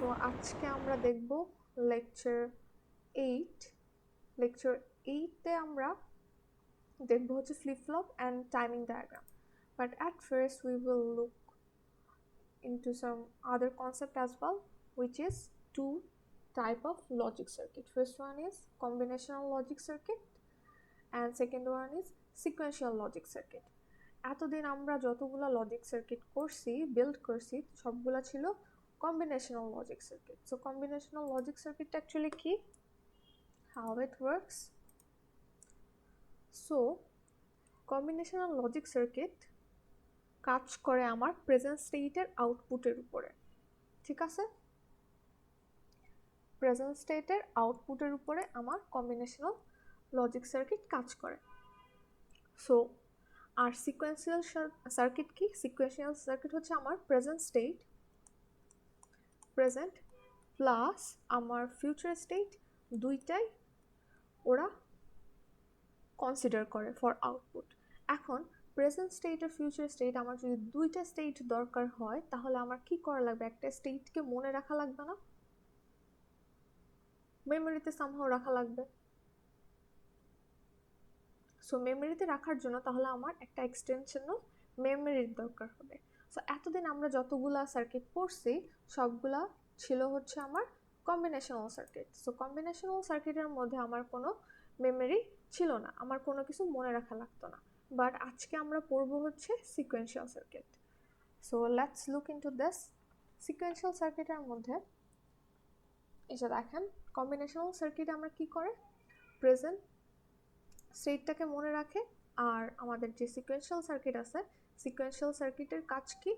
So আজকে আমরা দেখব লেকচার 8। লেকচার 8 এ আমরা দেখব হচ্ছে flip flop and timing diagram, but at first we will look into some other concept as well, which is two type of logic circuit. First one is combinational logic circuit and second one is sequential logic circuit. এতদিন আমরা যতগুলো logic circuit করছি build করছি সবগুলো ছিল combinational logic circuit. So combinational logic circuit actually কি, how it works? So combinational logic circuit কাজ করে আমার প্রেজেন্ট স্টেটের আউটপুটের উপরে, ঠিক আছে? প্রেজেন্ট স্টেটের আউটপুটের উপরে আমার কম্বিনেশনাল লজিক সার্কিট কাজ করে। সো আর সিকোয়েন্সিয়াল সার্কিট কি? সিকোয়েন্সিয়াল সার্কিট হচ্ছে আমার প্রেজেন্ট স্টেট প্রেজেন্ট প্লাস আমার ফিউচার স্টেট দুইটাই ওরা কনসিডার করে ফর আউটপুট। এখন প্রেজেন্ট স্টেট আর ফিউচার স্টেট আমার যদি দুইটা স্টেট দরকার হয় তাহলে আমার কি করা লাগবে? একটা স্টেটকে মনে রাখা লাগবে না, মেমোরিতে সামহাও রাখা লাগবে। সো মেমোরিতে রাখার জন্য তাহলে আমার একটা এক্সটেনশনাল মেমোরির দরকার হবে। সো এতদিন আমরা যতগুলা সার্কিট পড়ছি সবগুলা ছিল হচ্ছে আমার কম্বিনেশনাল সার্কিট। সো কম্বিনেশনাল সার্কিটের মধ্যে আমার কোনো মেমোরি ছিল না, আমার কোনো কিছু মনে রাখা লাগতো না। বাট আজকে আমরা পড়বো হচ্ছে sequential circuit. So let's look into this. Sequential সার্কিটের মধ্যে এই যে দেখেন, কম্বিনেশনাল সার্কিট আমরা কি করে প্রেজেন্ট স্টেটটাকে মনে রাখে, আর আমাদের যে সিকোয়েন্সিয়াল সার্কিট আছে সিকোয়েন্সিয়াল সার্কিটের কাজ কি,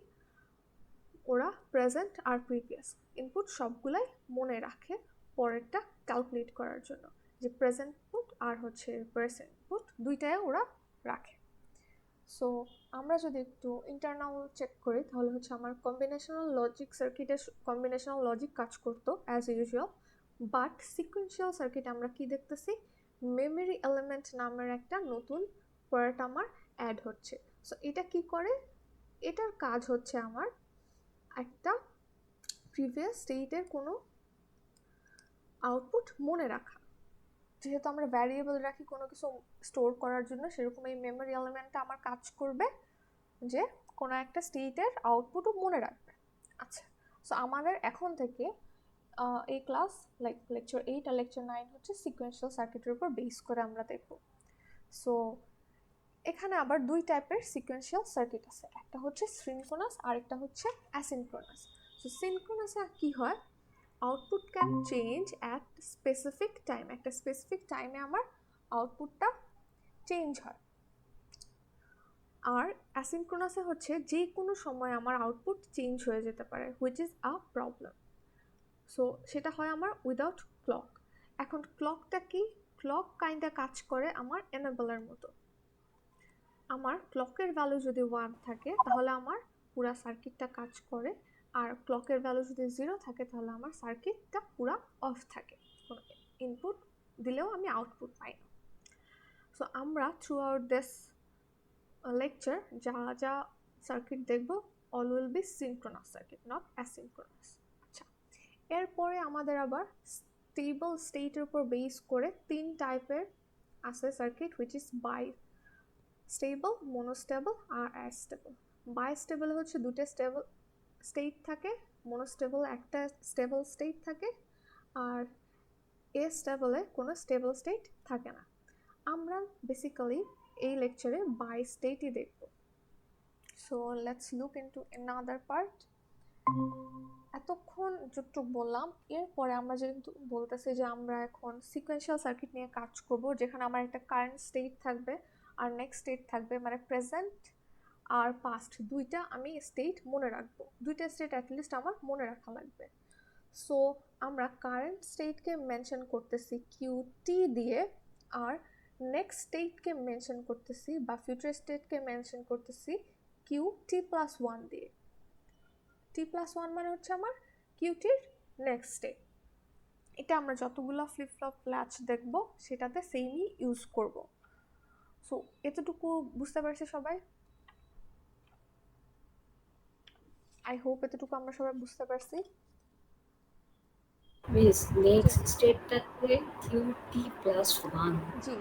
ওরা প্রেজেন্ট আর প্রিভিয়াস ইনপুট সবগুলাই মনে রাখে পরেরটা ক্যালকুলেট করার জন্য, যে প্রেজেন্ট ইনপুট আর হচ্ছে প্রেজেন্ট ইনপুট দুইটাই ওরা রাখে। সো আমরা যদি একটু ইন্টারনাল চেক করি তাহলে হচ্ছে আমার কম্বিনেশনাল লজিক সার্কিটের কম্বিনেশনাল লজিক কাজ করতো as usual, but sequential circuit আমরা কি দেখতেছি, মেমোরি এলিমেন্ট নামের একটা নতুন পার্ট আমার অ্যাড হচ্ছে। সো এটা কি করে? এটার কাজ হচ্ছে আমার একটা প্রিভিয়াস স্টেটের কোনো আউটপুট মনে রাখা। যেহেতু আমরা ভ্যারিয়েবল রাখি কোনো কিছু স্টোর করার জন্য, সেরকম এই মেমোরি এলিমেন্টটা আমার কাজ করবে যে কোনো একটা স্টেটের আউটপুটও মনে রাখবে। আচ্ছা, সো আমাদের এখন থেকে এই ক্লাস লাইক লেকচার 8 আর লেকচার 9 হচ্ছে সিকোয়েন্সিয়াল সার্কিটের উপর বেস করে আমরা দেখব। সো এখানে আবার দুই টাইপের সিকোয়েন্সিয়াল সার্কিট আছে, একটা হচ্ছে সিনক্রোনাস আর একটা হচ্ছে অ্যাসিনক্রোনাস। সো সিনক্রোনাসে কি হয়, output can change at specific time, একটা স্পেসিফিক টাইমে আমার আউটপুটটা চেঞ্জ হয়। আর অ্যাসিনক্রোনাসে হচ্ছে যে কোনো সময় আমার আউটপুট চেঞ্জ হয়ে যেতে পারে, which is a problem. So সেটা হয় আমার উইদাউট ক্লক। এখন ক্লকটা কি? ক্লক কাইন্ডা কাজ করে আমার এনেবলের মতো। আমার ক্লকের ভ্যালু যদি 1 থাকে তাহলে আমার পুরা সার্কিটটা কাজ করে, আর ক্লকের ভ্যালু যদি 0 থাকে তাহলে আমার সার্কিটটা পুরা অফ থাকে, কোনো ইনপুট দিলেও আমি আউটপুট পাই না। সো আমরা থ্রু আউট দিস লেকচার যা যা সার্কিট দেখব all will be synchronous circuit, not asynchronous. আচ্ছা, এরপরে আমাদের আবার স্টেবল স্টেটের উপর বেস করে তিন টাইপের আছে circuit, which is bistable, monostable আর অ্যাস্টেবল। বাইস্টেবল হচ্ছে দুটো স্টেবল স্টেট থাকে, মনোস্টেবল একটা স্টেবল স্টেট থাকে, আর এস্টেবলে কোনো স্টেবল স্টেট থাকে না। আমরা বেসিক্যালি এই লেকচারে বাই স্টেটই দেখব। So let's look into another part. এতক্ষণ যতটুকু বললাম, এরপরে আমরা যেহেতু বলতেছি যে আমরা এখন সিকোয়েন্সিয়াল সার্কিট নিয়ে কাজ করব, যেখানে আমার একটা কারেন্ট স্টেট থাকবে আর নেক্সট স্টেট থাকবে, মানে প্রেজেন্ট আর পাস্ট দুইটা আমি স্টেট মনে রাখবো, দুইটা স্টেট অ্যাটলিস্ট আমার মনে রাখা লাগবে। সো আমরা কারেন্ট স্টেটকে মেনশন করতেছি কিউটি দিয়ে, আর নেক্সট স্টেটকে মেনশন করতেছি বা ফিউচার স্টেটকে মেনশন করতেছি কিউটি প্লাস 1 দিয়ে। টি প্লাস 1 মানে হচ্ছে আমার কিউটির নেক্সট স্টেট। এটা আমরা যতগুলো ফ্লিপ ফ্লপ ল্যাচ দেখবো সেটাতে সেমই ইউজ করব। সো এতটুকু বুঝতে পারছি সবাই? আই হোপ এতটুকু আমরা সবাই বুঝতে পারছি। মিস জি নেক্সট স্টেটটাতে qt+1। জি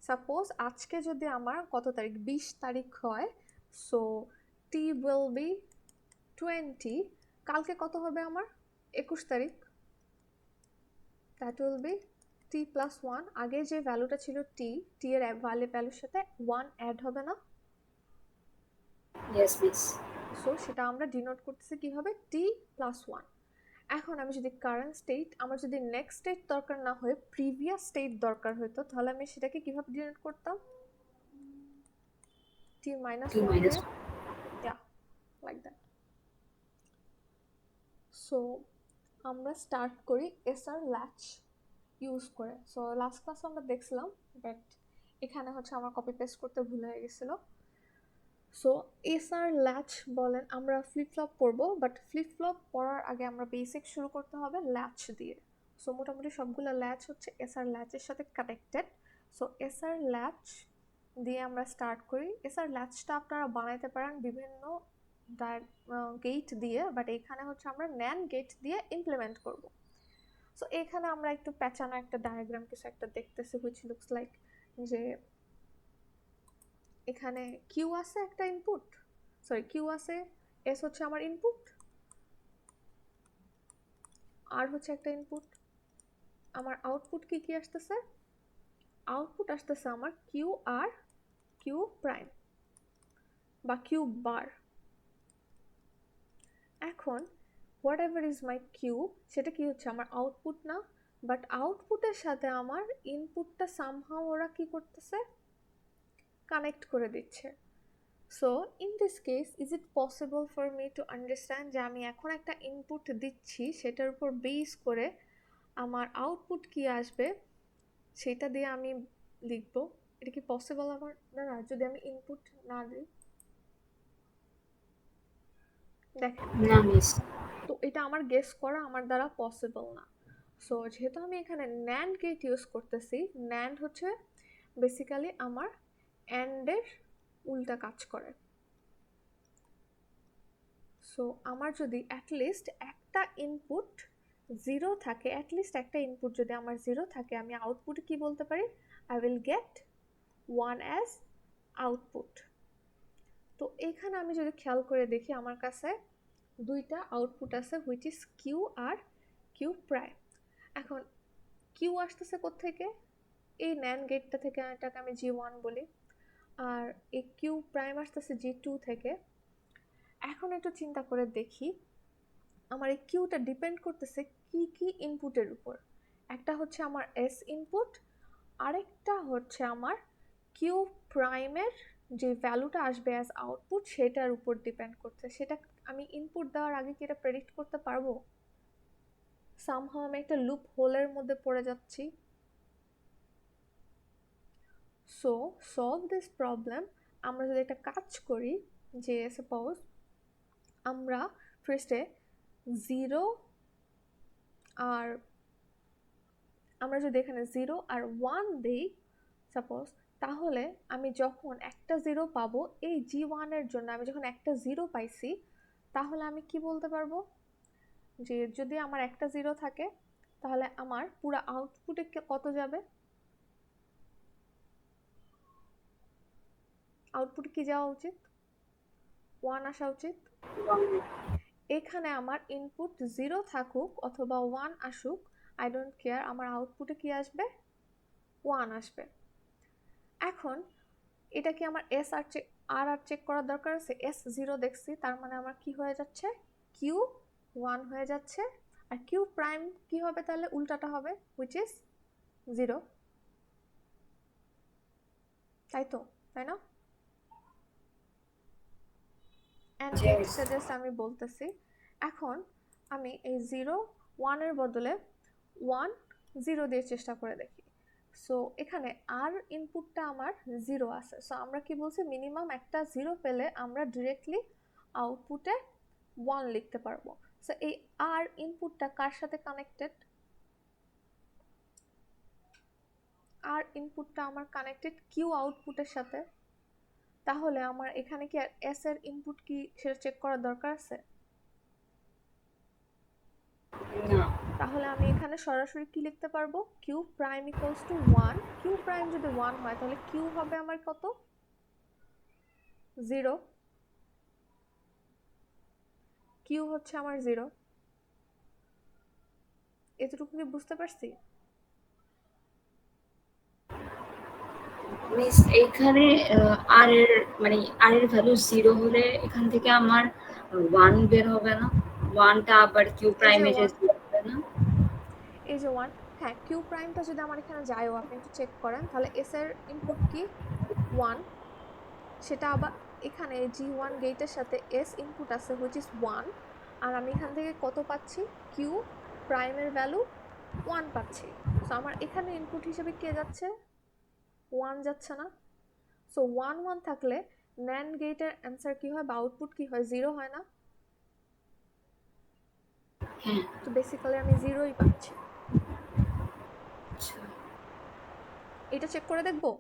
সাপোজ আজকে যদি আমার কত তারিখ 20 তারিখ হয়, সো টি উইল বি 20, কালকে কত হবে আমার 21 তারিখ, দ্যাট উইল বি t+1। আগে যে ভ্যালুটা ছিল টি এর ভ্যালুর সাথে 1 অ্যাড হবে না, ইয়েস মিস। সো সেটা আমরা ডিনোট করতেছি কি হবে t+1। এখন আমি যদি কারেন্ট স্টেট, আমার যদি নেক্সট স্টেট দরকার না হয়ে প্রিভিয়াস স্টেট দরকার হতো, তাহলে আমি সেটাকে কিভাবে ডিনোট করতাম, t-1 t-1। দিয়ে, ইয়া, লাইক দ্যাট। সো আমরা স্টার্ট করি এসআর ল্যাচ ইউজ করে। সো লাস্ট ক্লাসে আমরা দেখছিলাম, বাট এখানে হচ্ছে আমার কপি পেস্ট করতে ভুল হয়ে গেছিল। সো এসআর ল্যাচ বলেন, আমরা ফ্লিপ ফ্লপ পড়বো, বাট ফ্লিপ ফ্লপ পড়ার আগে আমরা বেসিক শুরু করতে হবে ল্যাচ দিয়ে। সো মোটামুটি সবগুলো ল্যাচ হচ্ছে এসআর ল্যাচের সাথে কানেক্টেড। সো এসআর ল্যাচ দিয়ে আমরা স্টার্ট করি। এসআর ল্যাচটা আপনারা বানাইতে পারেন বিভিন্ন গেট দিয়ে, বাট এখানে হচ্ছে আমরা ন্যান গেট দিয়ে ইমপ্লিমেন্ট করব। সো এখানে আমরা একটু প্যাচানো একটা ডায়াগ্রাম কিছু একটা দেখতেছি, হুইচ লুকস লাইক যে এখানে কিউ আছে একটা ইনপুট, সরি কিউ আছে, এস হচ্ছে আমার ইনপুট, আর হচ্ছে একটা ইনপুট, আমার আউটপুট কি কি আসতেছে, আউটপুট আসতেছে আমার কিউ আর কিউ প্রাইম বা কিউ বার। এখন whatever is my Q, সেটা কি হচ্ছে আমার আউটপুট না, বাট আউটপুটের সাথে আমার ইনপুটটা সামহাও ওরা কি করতেছে, কানেক্ট করে দিচ্ছে। So in this case is it possible for me to understand যে আমি এখন একটা ইনপুট দিচ্ছি, সেটার উপর বেস করে আমার আউটপুট কি আসবে সেটা দিয়ে আমি লিখবো, এটা কি পসিবল আমার দ্বারা যদি আমি ইনপুট না দিই? দেখেন, না মিস। তো এটা আমার গেস করা আমার দ্বারা পসিবল না। সো যেহেতু আমি এখানে ন্যান্ড গেট ইউজ করতেছি, ন্যান্ড হচ্ছে বেসিক্যালি আমার অ্যান্ডের উল্টা কাজ করে। সো আমার যদি অ্যাটলিস্ট একটা ইনপুট জিরো থাকে, অ্যাটলিস্ট একটা ইনপুট যদি আমার জিরো থাকে, আমি আউটপুটে কি বলতে পারি, I will get one as output. তো এখানে আমি যদি খেয়াল করে দেখি আমার কাছে দুইটা আউটপুট আছে, হুইচ ইজ কিউ আর কিউ প্রাইম। এখন কিউ আসতেছে কোত্থেকে, এই ন্যান গেটটা থেকে, এটাকে আমি জি1 বলি, আর এই কিউ প্রাইম আসতেছে জি2 থেকে। এখন একটু চিন্তা করে দেখি আমার এই কিউটা ডিপেন্ড করতেছে কি কি ইনপুটের উপর। একটা হচ্ছে আমার এস ইনপুট, আরেকটা হচ্ছে আমার কিউ প্রাইমের যে ভ্যালুটা আসবে অ্যাজ আউটপুট সেটার উপর ডিপেন্ড করছে। সেটা আমি ইনপুট দেওয়ার আগে কি এটা প্রেডিক্ট করতে পারবো? সামহাও আমি একটা লুপ হোলের মধ্যে পড়ে যাচ্ছি। সো সলভ দিস প্রবলেম, আমরা যদি একটা কাজ করি, যে সাপোজ আমরা ফার্স্টে জিরো, আর আমরা যদি এখানে জিরো আর ওয়ান দিই সাপোজ, তাহলে আমি যখন একটা জিরো পাবো এই জি1 জন্য, আমি যখন একটা জিরো পাইছি, তাহলে আমি কি বলতে পারবো যে যদি আমার একটা জিরো থাকে তাহলে আমার পুরো আউটপুটে কত যাবে, আউটপুট কি যাওয়া উচিত, ওয়ান আসা উচিত। এখানে আমার ইনপুট জিরো থাকুক অথবা ওয়ান আসুক, আই ডোন্ট কেয়ার, আমার আউটপুটে কি আসবে, ওয়ান আসবে। এখন এটা কি আমার এস আর চেক আর চেক করার দরকার আছে, এস জিরো দেখছি, তার মানে আমার কি হয়ে যাচ্ছে, কিউ ওয়ান হয়ে যাচ্ছে, আর কিউ প্রাইম কি হবে তাহলে, উল্টাটা হবে, হুইচ ইজ জিরো, তাই তো, তাই না? And yes. নেক্সটটা জাস্ট আমি বলতেছি, এখন আমি এই জিরো ওয়ানের বদলে ওয়ান জিরো দিয়ে চেষ্টা করে দেখি। সো এখানে আর ইনপুটটা আমার জিরো আছে, সো আমরা কি বলছি, মিনিমাম একটা জিরো পেলে আমরা ডিরেক্টলি আউটপুটে ওয়ান লিখতে পারবো। সো এই আর ইনপুটটা কার সাথে কানেক্টেড, আর ইনপুটটা আমার কানেক্টেড কিউ আউটপুটের সাথে। তাহলে আমার এখানে কি আর এস এর ইনপুট কি সেটা চেক করার দরকার আছে? না। তাহলে আমি এখানে সরাসরি কি লিখতে পারবো, Q prime equals to 1। Q prime যদি 1 হয় তাহলে কিউ হবে আমার কত, 0। কিউ হচ্ছে আমার 0। এতটুকু কি বুঝতে পারছি? মিস এইখানে আর এর মানে আর এর ভ্যালু 0 হলে এখান থেকে আমার 1 বের হবে না? 1 টা আবার কিউ এই যে প্রাইমে যে 1, 0 হবে না? এই যে 1, হ্যাঁ কিউ প্রাইমটা যদি আমার এখানে যায়ও, আপনি একটু চেক করেন, তাহলে এস এর ইনপুট কি 1, সেটা আবার এখানে G1 গেটের সাথে এস ইনপুট আছে হুইচ ইজ 1, আর আমি এখান থেকে কত পাচ্ছি, কিউ প্রাইমের ভ্যালু 1 পাচ্ছি। সো আমার এখানে ইনপুট হিসেবে কে যাচ্ছে, 1 যাচ্ছে না? সো 1 1 থাকলে NAND গেটের অ্যান্সার কি হয় বা আউটপুট কি হয়, 0 হয় না? হ্যাঁ। তো বেসিক্যালি আমি 0ই পাচ্ছি। আচ্ছা। এটা চেক করে দেখবো।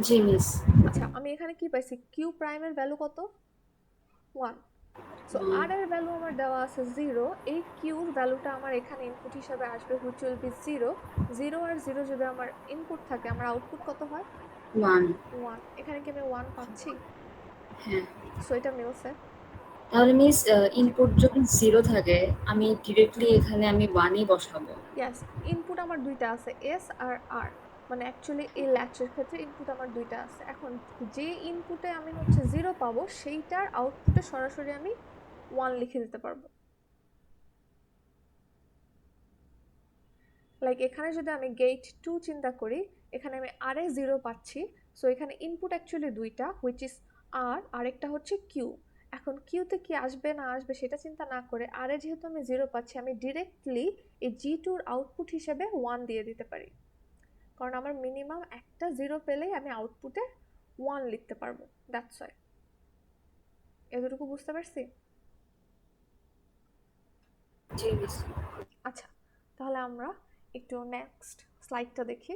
জি মিস। আচ্ছা আমি এখানে কি পাইছি, কিউ প্রাইমের ভ্যালু কত, 1। সো আর এর ভ্যালু আমার দেওয়া আছে 0। এই কিউর ভ্যালুটা আমার এখানে ইনপুট হিসেবে আসবে হুইচ উইল বি 0। 0 আর 0 যদি আমার ইনপুট থাকে, আমার আউটপুট কত হয়, 1। 1। এখানে কি আমি 1 পাচ্ছি? হ্যাঁ। সো এটা মিলছে। তাহলে মিস জি, ইনপুট যদি 0 থাকে আমি ডিরেক্টলি এখানে আমি 1 ই বসাবো। ইয়েস। ইনপুট আমার দুইটা আছে, এস আর আর, মানে অ্যাকচুয়ালি এই ল্যাচের ক্ষেত্রে ইনপুট আমার দুইটা আছে। এখন যে ইনপুটে আমি হচ্ছে 0 পাবো, সেইটার আউটপুটে সরাসরি আমি 1 লিখে দিতে পারবো। লাইক এখানে যদি আমি গেট 2 চিন্তা করি, এখানে আমি আর এ 0 পাচ্ছি। সো এখানে ইনপুট অ্যাকচুয়ালি দুইটা হুইচ ইজ আর, আরেকটা হচ্ছে কিউ। এখন কিউতে কি আসবে না আসবে সেটা চিন্তা না করে, আর এ যেহেতু আমি 0 পাচ্ছি, আমি ডিরেক্টলি এই G2 এর আউটপুট হিসেবে 1 দিয়ে দিতে পারি। কারণ আমার মিনিমাম একটা 0 পেলেই আমি আউটপুটে 1 লিখতে পারবো, দ্যাটস ওয়াই। এতটুকু বুঝতে পারছি? জি মিস। আচ্ছা, তাহলে আমরা একটু নেক্সট স্লাইডটা দেখি।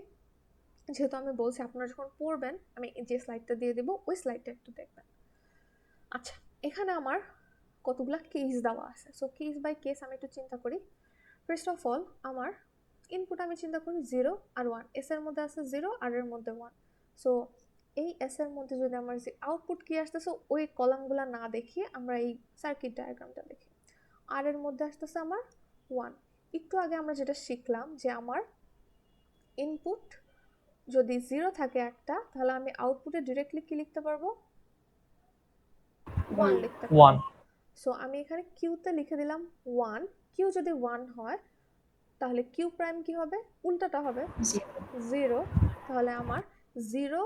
যেহেতু আমি বলছি আপনারা যখন পড়বেন আমি যে স্লাইডটা দিয়ে দেবো ওই স্লাইডটা একটু দেখবেন। আচ্ছা, এখানে আমার কতগুলা কেস দেওয়া আছে। সো কেস বাই কেস আমি একটু চিন্তা করি। ফার্স্ট অফ অল আমার ইনপুট আমি চিন্তা করি 0 আর 1, এস এর মধ্যে আছে 0 আর এর মধ্যে 1। সো এই এস এর মধ্যে যদি আমার যে আউটপুট কি আসতেছে ওই কলামগুলা না দেখি, আমরা এই সার্কিট ডায়াগ্রামটা দেখি। আর এর মধ্যে আসতেছে আমার 1। একটু আগে আমরা যেটা শিখলাম যে আমার ইনপুট যদি 0 থাকে একটা, তাহলে আমি আউটপুটে ডিরেক্টলি কি লিখতে পারবো, 1 1। লিখতে পারবো। 1 সো আমি এখানে কিউতে লিখে দিলাম 1। কিউ যদি 1 হয় তাহলে কিউ প্রাইম কি হবে, উল্টাটা হবে 0। 0। তাহলে আমার 0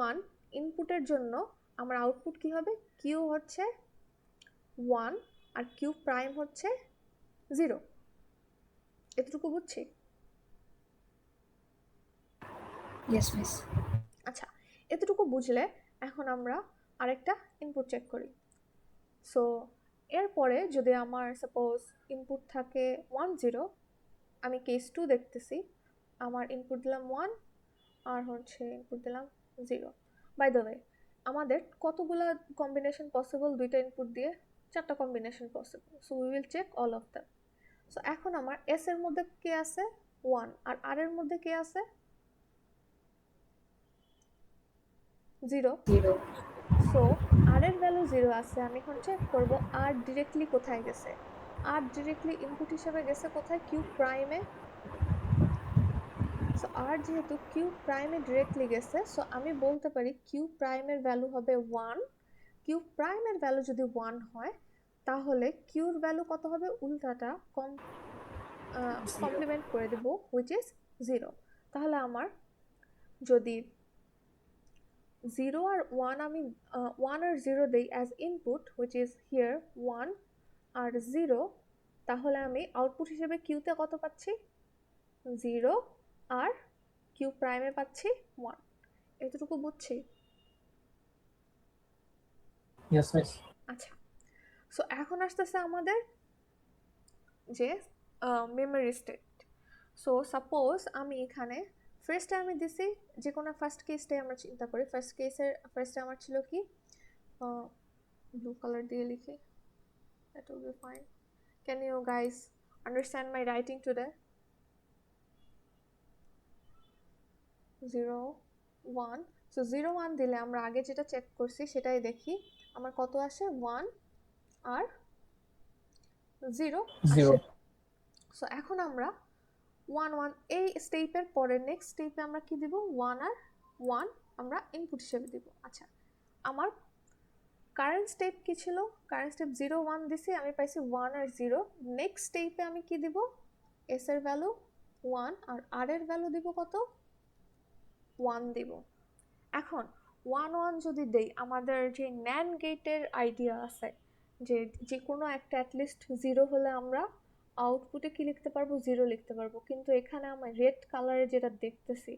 1 ইনপুটের জন্য আমার আউটপুট কি হবে, কিউ হচ্ছে 1 আর কিউ প্রাইম হচ্ছে 0। এতটুকু বুঝছি? Yes miss. আচ্ছা, এতটুকু বুঝলে এখন আমরা আরেকটা ইনপুট চেক করি। সো এরপরে যদি আমার সাপোজ ইনপুট থাকে 1 0, আমি কেস 2 দেখতেছি, আমার ইনপুট দিলাম 1 আর হচ্ছে ইনপুট দিলাম 0। বাই দ্য ওয়ে, আমাদের কতগুলা কম্বিনেশন পসিবল দুইটা ইনপুট দিয়ে, 4টা combination possible. So we will check all of them. So এখন আমার এস এর মধ্যে কে আছে, 1, আর এর মধ্যে কে আছে, 0। 0। সো আর এর ভ্যালু 0 আছে, আমি এখন চেক করব আর ডিরেক্টলি কোথায় গেছে। আর ডিরেক্টলি ইনপুট হিসেবে গেছে কোথায়, কিউ প্রাইমে। সো আর যেহেতু কিউ প্রাইমে ডিরেক্টলি গেছে, সো আমি বলতে পারি কিউ প্রাইমের ভ্যালু হবে 1। কিউ প্রাইমের ভ্যালু যদি 1 হয় তাহলে কিউর ভ্যালু কত হবে, উল্টাটা কমপ্লিমেন্ট করে দেব হুইচ ইজ 0। তাহলে আমার যদি 0 আর 1 আমি 1 আর 0 দেই as input which is here 1 আর 0, তাহলে আমি আউটপুট হিসেবে কিউতে কত পাচ্ছি, 0 আর কিউ প্রাইমে পাচ্ছি 1। এতটুকু বুঝছি? yes miss আচ্ছা, সো এখন আসতেছে আমাদের যে মেমোরি স্টেট। সো সাপোজ আমি এখানে ফার্স্টে আমি দিছি, যে কোনো ফার্স্ট কেসটাই আমরা চিন্তা করি। ফার্স্টে আমার ছিল কি, ব্লু কালার দিয়ে লিখি, That will be fine. Can you guys understand my writing today? 0 1 so 0 1 দিলে আমরা আগে যেটা চেক করছি সেটাই দেখি আমার কত আসে 1 আর 0 আসে। সো এখন আমরা 1 1 এই স্টেপের পরে নেক্সট স্টেপে আমরা কি দিব 1 আর 1 আমরা ইনপুট হিসেবে দিব। আচ্ছা আমার কারেন্ট স্টেপ কি ছিল? কারেন্ট স্টেপ 0 1 দিছি, আমি পাইছি 1 আর 0। নেক্সট স্টেপে আমি কি দিব? এস এর ভ্যালু 1 আর আর এর ভ্যালু দিব কত? 1 দিব। এখন 1 1 যদি দেই, আমাদের যে ন্যান্ড গেটের আইডিয়া আছে যে যে কোনো একটা অ্যাটলিস্ট 0 হলে আমরা আউটপুটে কি লিখতে পারবো? 0 লিখতে পারবো। কিন্তু এখানে আমার রেড কালারে যেটা দেখতেছি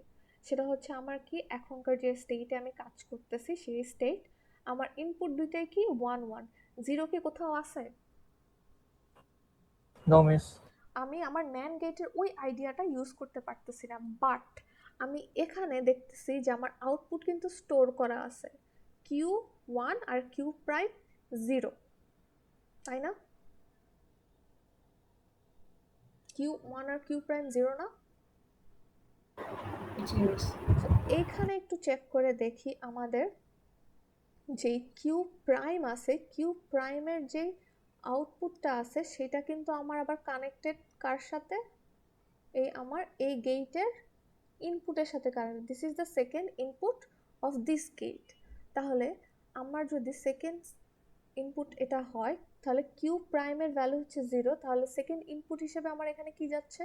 সেটা হচ্ছে আমার কি এখনকার যে স্টেটে আমি কাজ করতেছি সেই স্টেট আমার ইনপুট দুইটাই কি 1 1। 0 কি কোথাও আছে? No miss. আমি আমার ন্যান্ড গেটের ওই আইডিয়াটা ইউজ করতে পারতেছি না, বাট আমি এখানে দেখতেছি যে আমার আউটপুট কিন্তু স্টোর করা আছে কিউ 1 আর কিউ প্রাইম 0, তাই না? কিউ 1 আর কিউ প্রাইম 0 না? এইখানে একটু চেক করে দেখি আমাদের যে কিউ প্রাইম আছে, কিউ প্রাইমের যে আউটপুটটা আছে সেটা কিন্তু আমার আবার কানেক্টেড কার সাথে? এই আমার এই গেটের ইনপুটের সাথে connected. This is the second input of this gate. তাহলে আমার যদি সেকেন্ড ইনপুট এটা হয় তাহলে কিউ প্রাইমের ভ্যালু হচ্ছে 0, তাহলে সেকেন্ড ইনপুট হিসেবে আমার এখানে কি যাচ্ছে?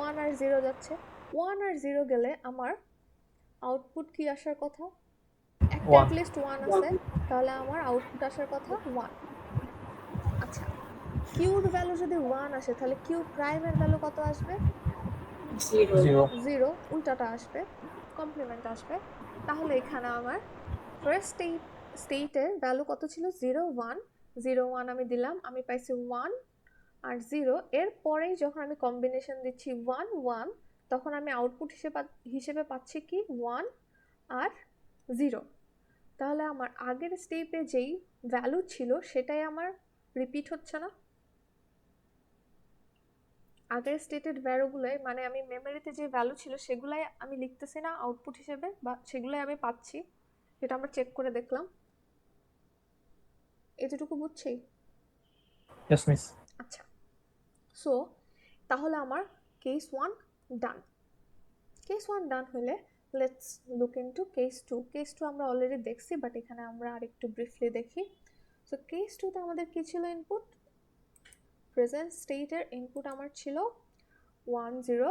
1 আর 0 যাচ্ছে। 1 আর 0 গেলে আমার আউটপুট কি আসার কথা? একটা অ্যাটলিস্ট 1 আছে, তাহলে আমার আউটপুট আসার কথা 1। আচ্ছা কিউর ভ্যালু যদি 1 আসে তাহলে কিউ প্রাইমের ভ্যালু কত আসবে? 0, উল্টাটা আসবে, কমপ্লিমেন্ট আসবে। তাহলে এখানে আমার ফার্স্ট স্টেটের ভ্যালু কত ছিল? 0 1 0 1 আমি দিলাম, আমি পাইছি 1 আর 0। এর পরেই যখন আমি কম্বিনেশন দিচ্ছি 1 1 তখন আমি আউটপুট হিসেবে পাচ্ছি কি 1 আর 0। তাহলে আমার আগের স্টেপে যেই ভ্যালু ছিল সেটাই আমার রিপিট হচ্ছে না? আগের স্টেটেড ভ্যালুগুলোই মানে আমি মেমোরিতে যে ভ্যালু ছিল সেগুলাই আমি লিখতেছি না আউটপুট হিসেবে, বা সেগুলাই আমি পাচ্ছি, যেটা আমরা চেক করে দেখলাম। এতটুকু বুঝছি? Yes miss. আচ্ছা সো তাহলে আমার কেস 1 ডান। কেস 1 ডান হলে let's look into case 2। Case 2 আমরা অলরেডি দেখছি, বাট এখানে আমরা আরেকটু ব্রিফলি দেখি। সো কেস 2 তে আমাদের কি ছিল ইনপুট? প্রেজেন্ট স্টেটের ইনপুট আমার ছিল 1 0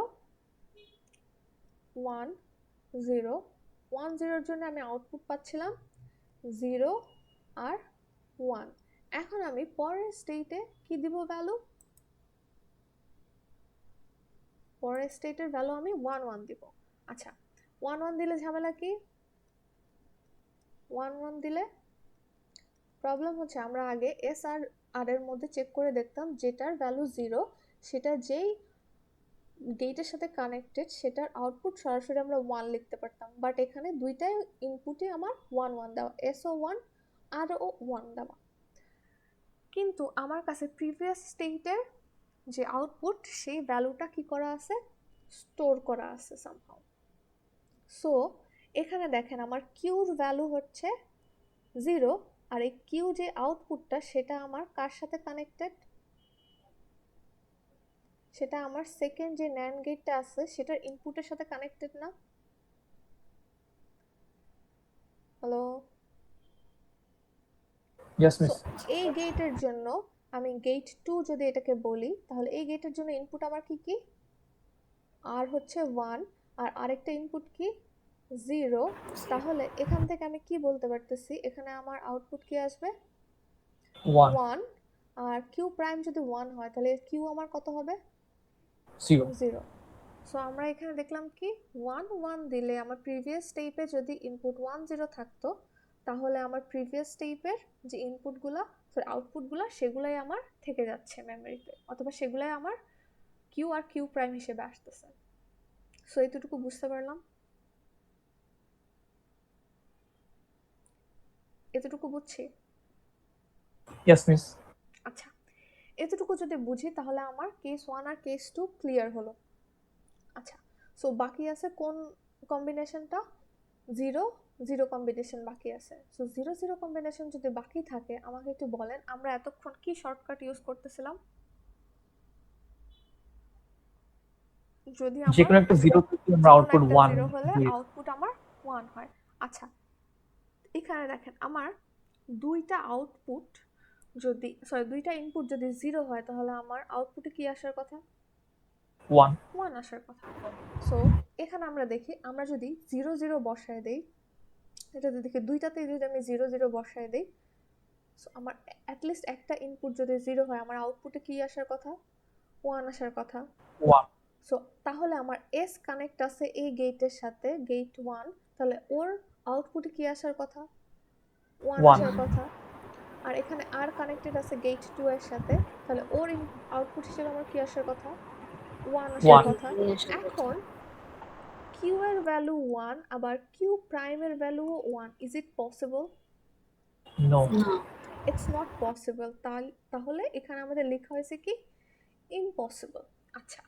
1 0 1 0 এর জন্য আমি আউটপুট পাচ্ছিলাম 0 আর 1। এখন আমি পরের স্টেটে কি দিব ভ্যালু? পরের স্টেটের ভ্যালু আমি 1 1 দিব। আচ্ছা 1 1 দিলে ঝামেলা কি? 1 1 দিলে প্রবলেম হচ্ছে আমরা আগে এস আর আর এর মধ্যে চেক করে দেখতাম যেটার ভ্যালু 0 সেটা যেই গেটের সাথে কানেক্টেড সেটার আউটপুট সরাসরি আমরা 1 লিখতে পারতাম, বাট এখানে দুইটাই ইনপুটে আমার 1 1 দেওয়া, এসও 1 আরও 1 দেওয়া। কিন্তু আমার কাছে প্রিভিয়াস স্টেটের যে আউটপুট সেই ভ্যালুটা কি করা আছে? স্টোর করা আছে সামহাউ। সো এখানে দেখেন আমার কিউর ভ্যালু হচ্ছে 0 আর এই কিউ যে আউটপুটটা সেটা আমার কার সাথে কানেক্টেড? সেটা আমার সেকেন্ড যে ন্যান্ড গেটটা আছে সেটার ইনপুটের সাথে কানেক্টেড না? হ্যালো? Yes miss. এই গেটের জন্য আমি গেট 2 যদি এটাকে বলি তাহলে এই গেটের জন্য ইনপুট আমার কি কি? আর হচ্ছে 1 আর আরেকটা ইনপুট কি? 0। তাহলে এখান থেকে আমি কি বলতে পারতেছি? এখানে আমার আউটপুট কি আসবে? 1। আর কিউ প্রাইম যদি 1 হয় তাহলে কিউ আমার কত হবে? 0। সো আমরা এখানে দেখলাম কি 1 1 দিলে আমার প্রিভিয়াস স্টেপে যদি ইনপুট 1 0 থাকতো তাহলে আমার প্রিভিয়াস স্টেপের যে ইনপুটগুলো আউটপুটগুলো সেগুলাই আমার থেকে যাচ্ছে মেমোরিতে, অথবা সেগুলাই আমার কিউ আর কিউ প্রাইম হিসেবে আসতেছে। সো এতটুকু বুঝতে পারলাম? এতটুকু বুঝছি? Yes, miss. আচ্ছা, এতটুকু যদি বুঝি তাহলে আমার কেস 1 আর কেস 2 ক্লিয়ার হলো। আচ্ছা, সো বাকি আছে কোন কম্বিনেশনটা? 0 0 কম্বিনেশন বাকি আছে। সো 0 0 কম্বিনেশন যদি বাকি থাকে আমাকে একটু বলেন আমরা এতক্ষণ কি শর্টকাট ইউজ করতেছিলাম? যদি যে আমার কোনো একটা জিরো থেকে আমরা যে কোনো আউটপুট একটা 1 জিরো হলে আউটপুট আমার 1 হয়। আচ্ছা, এখানে দেখেন আমার দুইটা আউটপুট যদি দুইটা ইনপুট যদি 0 হয় তাহলে আমার আউটপুটে কি আসার কথা? 1 1 আসার কথা। সো এখানে আমরা দেখি আমরা যদি 0 0 বসায় দেই, এটা দেখি দুইটাতেই যদি আমি 0 0 বসায় দেই, সো আমার অ্যাটলিস্ট একটা ইনপুট যদি 0 হয় আমার আউটপুটে কি আসার কথা? 1 আসার কথা। 1 সো তাহলে আমার এস কানেক্ট আছে এই গেটের সাথে, গেট 1, তাহলে ওর আউটপুটে কি আসার কথা? 1 1 আসার কথা। আর এখানে আর কানেক্টেড আছে গেট 2 এর সাথে, তাহলে ওর আউটপুট হিসেবে আমার কি আসার কথা? 1 আসার 1 কথা। এখন কিউ এর ভ্যালু 1 আবার কিউ প্রাইমের value 1, is it possible? No না ইটস নট পসিবল। তাহলে এখানে আমাদের লেখা হয়েছে কি? ইম্পসিবল। আচ্ছা,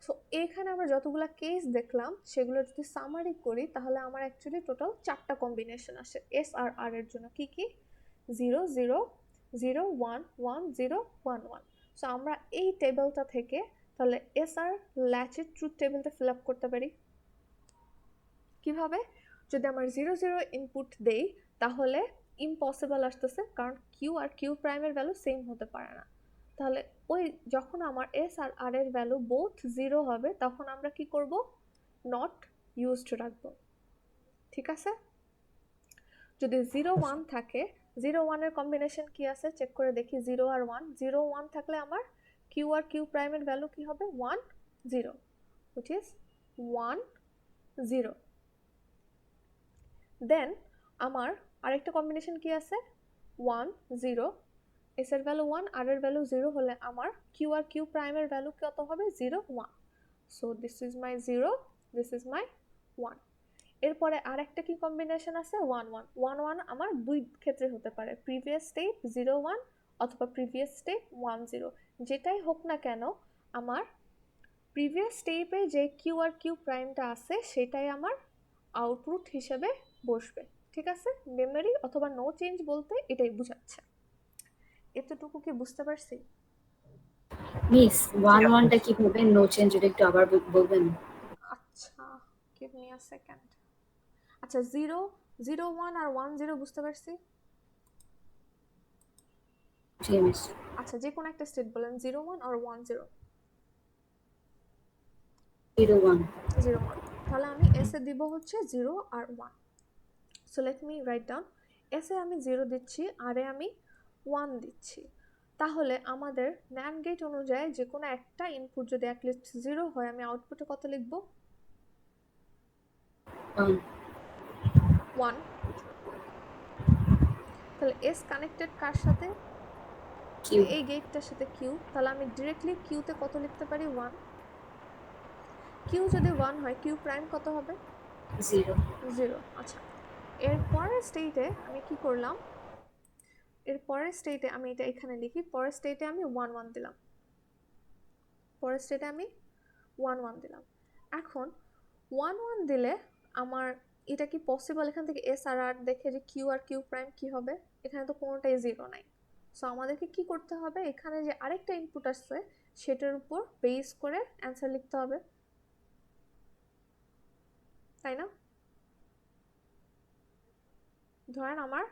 সো এখানে আমরা যতগুলা কেস দেখলাম সেগুলো যদি সামারি করি তাহলে আমার অ্যাকচুয়ালি টোটাল 4টা কম্বিনেশন আসে এস আর আর এর জন্য। কি কি? 0 0 0 1 1 0 1 1। সো আমরা এই টেবিলটা থেকে তাহলে এস আর ল্যাচের ট্রুথ টেবিলটা ফিল আপ করতে পারি কিভাবে? যদি আমার 0 0 ইনপুট দেই তাহলে ইম্পসিবল আসতেছে, কারণ কিউ আর কিউ প্রাইমের ভ্যালু সেম হতে পারে না। তাহলে ওই যখন আমার এস আর আর এর ভ্যালু বোথ 0 হবে তখন আমরা কি করব? নট ইউজড রাখবো। ঠিক আছে? যদি 0 1 থাকে, 0 1 এর কম্বিনেশন কি আছে চেক করে দেখি। 0 আর 1, 0 1 থাকলে আমার কিউ আর কিউ প্রাইমের ভ্যালু কি হবে? 1 0, which is 1 0। দেন আমার আরেকটা কম্বিনেশন কি আছে? 1 0, এস এর ভ্যালু 1 আর এর ভ্যালু 0 হলে আমার কিউ আর কিউ প্রাইমের ভ্যালু কত হবে? 0 1। So this is my 0, this is মাই 1। এরপরে আরেকটা কি কম্বিনেশন আছে? 1 1 1 1 আমার দুই ক্ষেত্রে হতে পারে, প্রিভিয়াস স্টেপ 0 1 অথবা প্রিভিয়াস স্টেপ 1 0। যেটাই হোক না কেন আমার প্রিভিয়াস স্টেপে যে কিউ আর কিউ প্রাইমটা আছে সেটাই আমার আউটপুট হিসেবে বসবে। ঠিক আছে? মেমরি অথবা নো চেঞ্জ বলতে এটাই বোঝাচ্ছে। এতটুকু কি বুঝতে পারছি? মিস 1 1টা কিভাবে নো চেঞ্জ এটা একটু আবার বলবেন? আচ্ছা, গিভ মি আ সেকেন্ড। আচ্ছা, 0 0 1 আর 1 0 বুঝতে পারছি। জি মিস। আচ্ছা, যে কোনো একটা স্টেট বলেন, 0 1 আর 1 0। 0 1 0 1। তাহলে আমি এস এ দিব হচ্ছে 0 আর 1। So let me write down. S A আমি 0 দিচ্ছি, আর এ আমি 1 দিচ্ছি। তাহলে আমাদের ন্যান্ড গেট অনুযায়ী যে কোনো একটা ইনপুট যদি অ্যাটলিস্ট 0 হয় আমি আউটপুটে কত লিখব? 1। তাহলে এস কানেক্টেড কার সাথে? কিউ এই গেটটার সাথে কিউ। তাহলে আমি ডিরেক্টলি কিউতে কত লিখতে পারি? 1। কিউ যদি 1 হয় কিউ প্রাইম কত হবে? 0 0। আচ্ছা, এর পরের স্টেটে আমি কি করলাম? এর পরের স্টেটে আমি এটা এখানে লিখি, পরের স্টেটে আমি 1 1 দিলাম, পরের স্টেটে আমি 1 1 দিলাম। এখন 1 1 দিলে আমার এটা কি পসিবল এখান থেকে এস আর আর দেখে যে কিউ আর কিউ প্রাইম কি হবে? এখানে তো কোনোটাই 0 নাই। সো আমাদেরকে কি করতে হবে? এখানে যে আরেকটা ইনপুট আসছে সেটার উপর বেস করে অ্যান্সার লিখতে হবে, তাই না? ধরেন আমার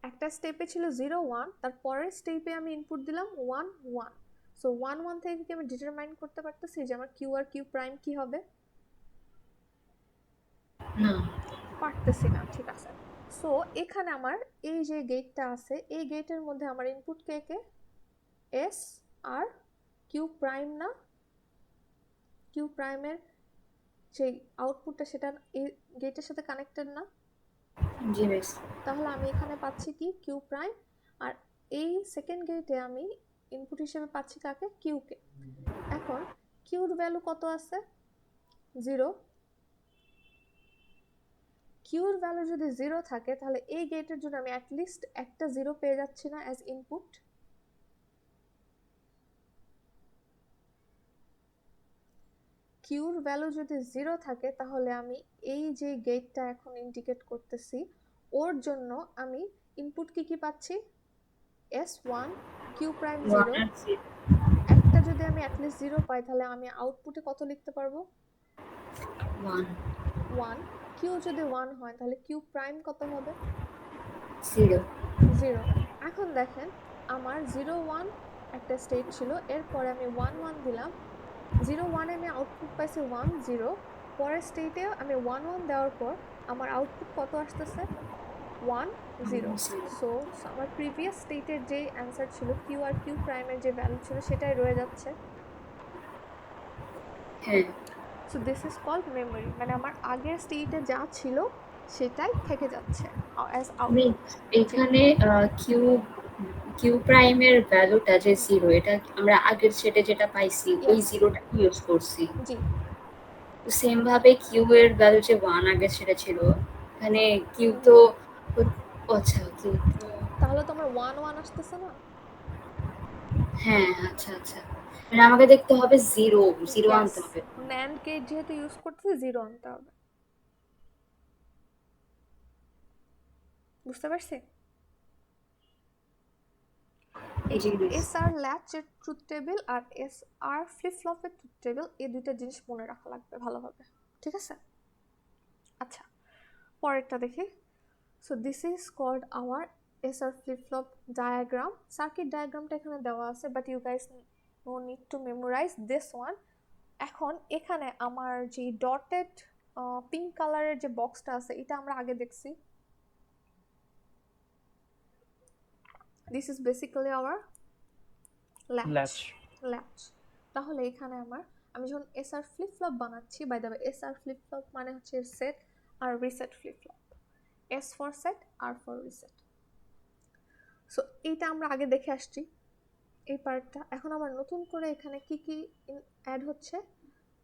একটা স্টেপে ছিল 0 1, তার পরের স্টেপে আমি ইনপুট দিলাম 1 1। সো 1 1 থেকে কি আমি ডিটারমাইন করতে পারতেছি যে আমার কিউ আর কিউ প্রাইম কি হবে? না পারতেছি না। ঠিক আছে, সো এখানে আমার এই যে গেটটা আছে এই গেটের মধ্যে আমার ইনপুট কে কে? এস আর কিউ প্রাইম না? কিউ প্রাইমের যে আউটপুটটা সেটা এই গেটের সাথে কানেক্টেড না? জি মিস। তাহলে আমি এখানে পাচ্ছি কি? Q prime. আর এই সেকেন্ড গেটে আমি ইনপুট হিসেবে পাচ্ছি কাকে? কিউকে। এখন কিউর ভ্যালু কত আছে? 0। কিউর ভ্যালু যদি 0 থাকে তাহলে এই গেটের জন্য আমি অ্যাটলিস্ট একটা 0 পেয়ে যাচ্ছি না অ্যাজ ইনপুট। কিউর ভ্যালু যদি 0 থাকে তাহলে আমি এই যে গেটটা এখন ইন্ডিকেট করতেছি ওর জন্য আমি ইনপুট কি পাচ্ছি, S1 কিউ প্রাইম 0। 1 আর 0 একটা যদি আমি অ্যাটলিস্ট 0 পাই তাহলে আমি আউটপুটে কত লিখতে পারবো, 1 1। কিউ যদি 1 হয় তাহলে কিউ প্রাইম কত হবে, 0 0। এখন দেখেন আমার 0 1 একটা স্টেট ছিল, এরপরে আমি 1 1 দিলাম, 0 1 এ আমি আউটপুট পাইছি 1 0। পরের স্টেটে আমি 1 1 দেওয়ার পর আমার আউটপুট কত আসতেছে, 1 0। 0 সো আমার প্রিভিয়াস স্টেটের যে অ্যান্সার ছিল কিউ আর কিউ প্রাইমের যে ভ্যালু ছিল সেটাই রয়ে যাচ্ছে। হ্যাঁ। So this is called memory, মানে আমার আগের স্টেটে যা ছিল সেটাই থেকে যাচ্ছে অ্যাজ আউটপুট। এখানে কিউ কিউ প্রাইমের ভ্যালুটা যে 0, এটা আমরা আগের সেটে যেটা পাইছি ওই ইয়েস, 0টা ইউজ করছি। জি। তো সেম ভাবে কিউ এর ভ্যালু যে 1 আগে সেটা ছিল, এখানে কিউ তো আচ্ছা কিউ তো তাহলে তো আমার 1 1 আসতেছে না। হ্যাঁ আচ্ছা আচ্ছা, মানে আমাকে দেখতে হবে 0 0 ইয়েস, আনতে হবে। ন্যান্ড গেট যেহেতু ইউজ করতেছি 0 আনতে হবে। বুঝতে পারছি। এই জি এস আর ল্যাচের ট্রুথ টেবিল আর এস আর ফ্লিপ ফ্লপের ট্রুথ টেবিল এই দুইটা জিনিস মনে রাখা লাগবে ভালোভাবে, ঠিক আছে। আচ্ছা, পরেরটা দেখি। So this is called our S R flip flop diagram. Circuit ডায়াগ্রামটা এখানে দেওয়া আছে, but you guys no need to memorise this one. এখন এখানে আমার যে ডটেড পিঙ্ক কালারের যে বক্সটা আছে এটা আমরা আগে দেখছি। This is basically our latch. Latch. তাহলে এখানে আমি যখন এসআর ফ্লিপ ফ্লপ বানাচ্ছি, by the way SR flip flop মানে হচ্ছে সেট আর reset flip flop, S for set R for reset. So এইটা আমরা আগে দেখে আসছি এই পার্টটা। এখন আমার নতুন করে এখানে কি কি অ্যাড হচ্ছে,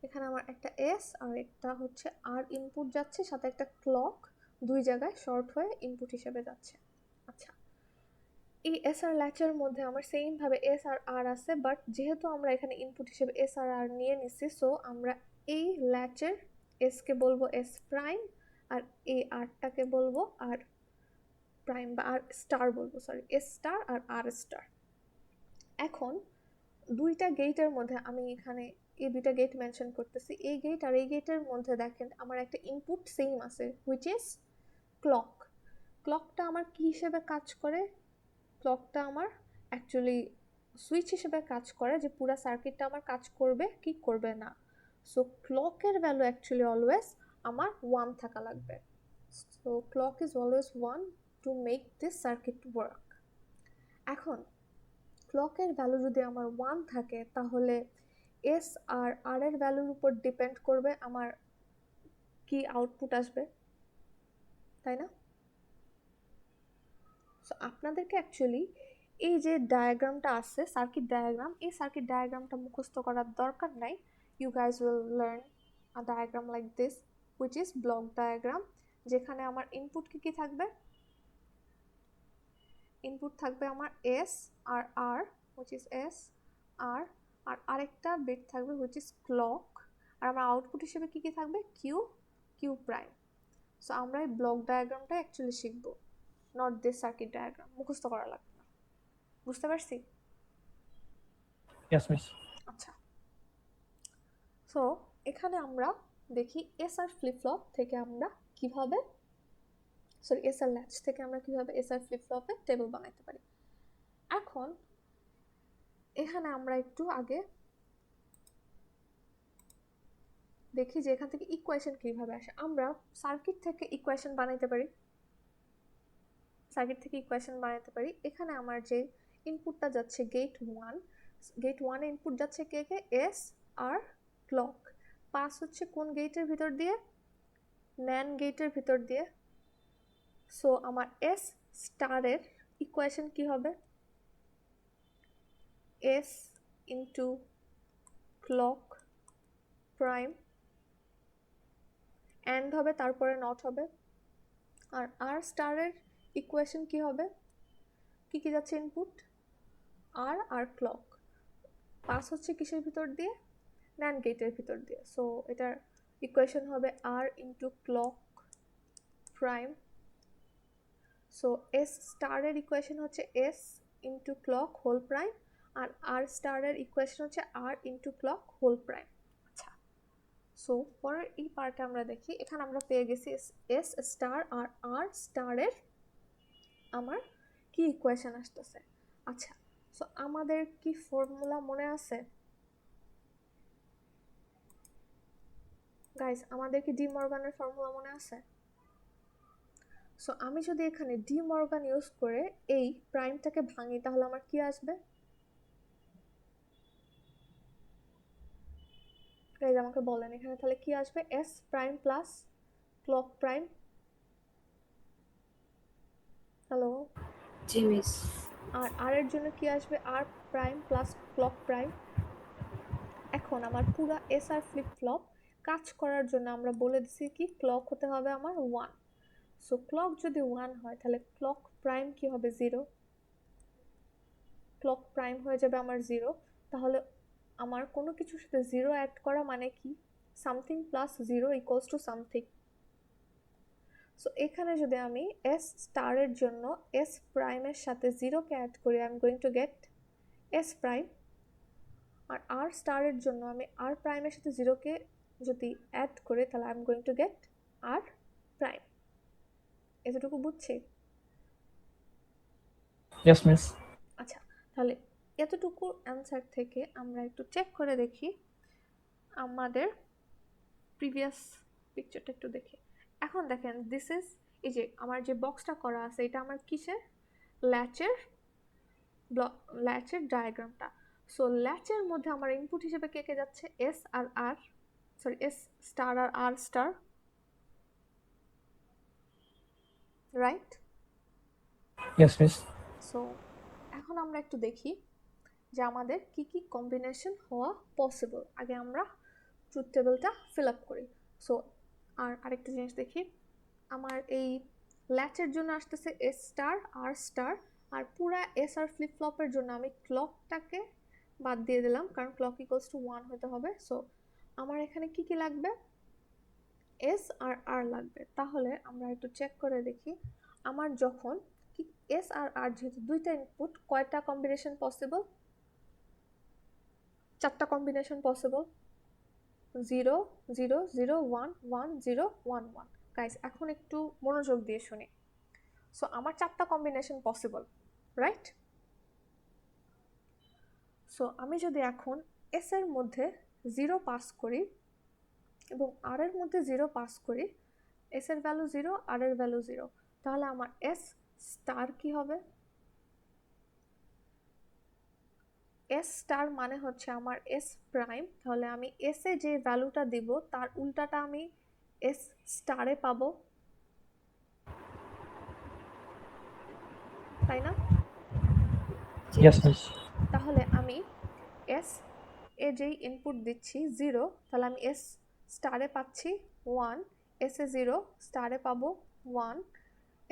এখানে আমার একটা এস আর একটা হচ্ছে আর ইনপুট যাচ্ছে, সাথে একটা ক্লক দুই জায়গায় শর্ট হয়ে ইনপুট হিসেবে যাচ্ছে। আচ্ছা, এই এস আর ল্যাচের মধ্যে আমার সেম ভাবে এস আর আর আছে, বাট যেহেতু আমরা এখানে ইনপুট হিসেবে এস আর আর নিয়ে নিছি, সো আমরা এই ল্যাচের এস কে বলবো এস প্রাইম আর এই আরটাকে বলবো আর প্রাইম বা আর স্টার বলবো, সরি এস স্টার আর আর স্টার। এখন দুইটা গেটের মধ্যে আমি এখানে এই দুইটা গেট মেনশন করতেছি, এই গেট আর এই গেটের মধ্যে দেখেন আমার একটা ইনপুট সেম আছে হুইচ ইজ ক্লক। ক্লকটা আমার কি হিসেবে কাজ করে, ক্লকটা আমার অ্যাকচুয়ালি সুইচ হিসেবে কাজ করে যে পুরো সার্কিটটা আমার কাজ করবে কি করবে না। সো ক্লকের ভ্যালু অ্যাকচুয়ালি অলওয়েজ আমার 1 থাকা লাগবে। So clock is always 1 to make this circuit work. এখন ক্লকের ভ্যালু যদি আমার 1 থাকে তাহলে এস আর আর এর ভ্যালুর উপর ডিপেন্ড করবে আমার কি আউটপুট আসবে, তাই না। সো আপনাদেরকে অ্যাকচুয়ালি এই যে ডায়াগ্রামটা আছে সার্কিট ডায়াগ্রাম, এই সার্কিট ডায়াগ্রামটা মুখস্থ করার দরকার নাই। You guys will learn a diagram like this which is block diagram, যেখানে আমার ইনপুট কি থাকবে, ইনপুট থাকবে আমার এস আর আর হুইচ ইজ এস আর আর আরেকটা বিট থাকবে হুইচ ইজ ক্লক, আর আমার আউটপুট হিসেবে কি থাকবে কিউ কিউ প্রাইম। সো আমরা এই ব্লক ডায়াগ্রামটা অ্যাকচুয়ালি শিখবো, নট দিস সার্কিট ডায়াগ্রাম, মুখস্থ করা লাগবে না। বুঝতে পারছি। Yes, miss. আচ্ছা, সো এখানে আমরা দেখি এসআর ফ্লিপ ফ্লপ থেকে আমরা কিভাবে, সরি এসআর ল্যাচ থেকে আমরা কিভাবে এসআর ফ্লিপ ফ্লপে টেবিল বানাইতে পারি। এখন এখানে আমরা একটু আগে দেখি যে এখান থেকে ইকুয়েশন কিভাবে আসে। আমরা সার্কিট থেকে ইকুয়েশন বানাইতে পারি, সার্কিট থেকে ইকুয়েশন বানাইতে পারি। এখানে আমার যে ইনপুটটা যাচ্ছে গেট 1, গেট 1 এ ইনপুট যাচ্ছে কে কে, এস আর ক্লক। পাস হচ্ছে কোন গেটের ভিতর দিয়ে, ন্যান গেটের ভিতর দিয়ে। সো আমার এস স্টারের ইকুয়েশন কি হবে, S into clock prime, and হবে তারপরে নট হবে, আর আর স্টারের ইকুয়েশন কি হবে, কি কি যাচ্ছে ইনপুট, আর আর ক্লক, পাস হচ্ছে কিসের ভিতর দিয়ে, NAND গেটের ভিতর দিয়ে। সো এটার ইকুয়েশন হবে R into clock prime. So S স্টারের ইকুয়েশন হচ্ছে S into clock whole prime, আর আর স্টারের ইকুয়েশন হচ্ছে R into clock whole prime. আচ্ছা, সো পরের এই পার্টে আমরা দেখি, এখানে আমরা পেয়ে গেছি এস স্টার আর আর স্টারের আমার কি ইকুয়েশন আসতেছে। আচ্ছা, সো আমাদের কি ফর্মুলা মনে আছে গাইস? আমাদের কি ডি মর্গানের ফর্মুলা মনে আছে? সো আমি যদি এখানে ডি মর্গান ইউজ করে এই প্রাইমটাকে ভাঙি, তাহলে আমার কি আসবে গাইস? আমাকে বলেন এখানে তাহলে কি আসবে, S prime plus clock prime. Hello? জি মিস। আর আর এর জন্য কি আসবে, R prime plus clock prime. এখন আমার পুরা এস আর ফ্লিপ ফ্লপ কাজ করার জন্য আমরা বলে দিছি কি ক্লক হতে হবে আমার 1। সো ক্লক যদি 1 হয় তাহলে ক্লক প্রাইম কি হবে, 0। ক্লক প্রাইম হয়ে যাবে আমার 0। তাহলে আমার কোনো কিছুর সাথে 0 অ্যাড করা মানে কি, something plus 0 equals to something. So এখানে যদি আমি এস স্টারের জন্য এস প্রাইমের সাথে 0কে অ্যাড করি, I am going to get S prime. আর আর স্টারের জন্য আমি আর প্রাইমের সাথে 0কে যদি অ্যাড করি, তাহলে I am going to get R prime. এতটুকু বুঝছি? Yes, miss. আচ্ছা, তাহলে এতটুকু অ্যান্সার থেকে আমরা একটু চেক করে দেখি আমাদের প্রিভিয়াস পিকচারটা একটু দেখি। এখন দেখেন, দিস ইজ, এই যে আমার যে বক্সটা করা আছে এটা আমার কিসের, ল্যাচের ডায়াগ্রামটা। সো ল্যাচের মধ্যে আমার ইনপুট হিসেবে কে কে যাচ্ছে, এস আর আর, সরি এস স্টার আর R star, right? Yes, miss. So এখন আমরা একটু দেখি যে আমাদের কি কি কম্বিনেশন হওয়া পসিবল। আগে আমরা ট্রুথ টেবিলটা ফিল আপ করি। সো আর আরেকটা জিনিস দেখি, আমার এই ল্যাচের জন্য আসতেছে এস স্টার আর স্টার, আর পুরা এস আর ফ্লিপ ফ্লপের জন্য আমি ক্লকটাকে বাদ দিয়ে দিলাম, কারণ ক্লক ইকুয়ালস টু 1 হতে হবে। সো আমার এখানে কি কি লাগবে, এস আর আর লাগবে। তাহলে আমরা একটু চেক করে দেখি আমার যখন এস আর আর যেহেতু দুইটা ইনপুট, কয়টা কম্বিনেশন পসিবল, 4টা কম্বিনেশন পসিবল, 0 0 0 1 1 0 1 1। গাইস এখন একটু মনোযোগ দিয়ে শুনি। সো আমার 4টা কম্বিনেশন পসিবল, রাইট? সো আমি যদি এখন এস এর মধ্যে 0 পাস করি এবং আর এর মধ্যে 0 পাস করি, এস এর ভ্যালু 0, আর এর ভ্যালু 0, তাহলে আমার এস স্টার কি হবে, এস স্টার মানে হচ্ছে আমার এস প্রাইম। তাহলে আমি এস এ যে ভ্যালুটা দিব তার উল্টাটা আমি এস স্টারে পাবো, তাই না? Yes, miss. তাহলে আমি এস এ যেই ইনপুট দিচ্ছি 0, তাহলে আমি এস স্টারে পাচ্ছি 1, এস এ 0 স্টারে পাবো 1,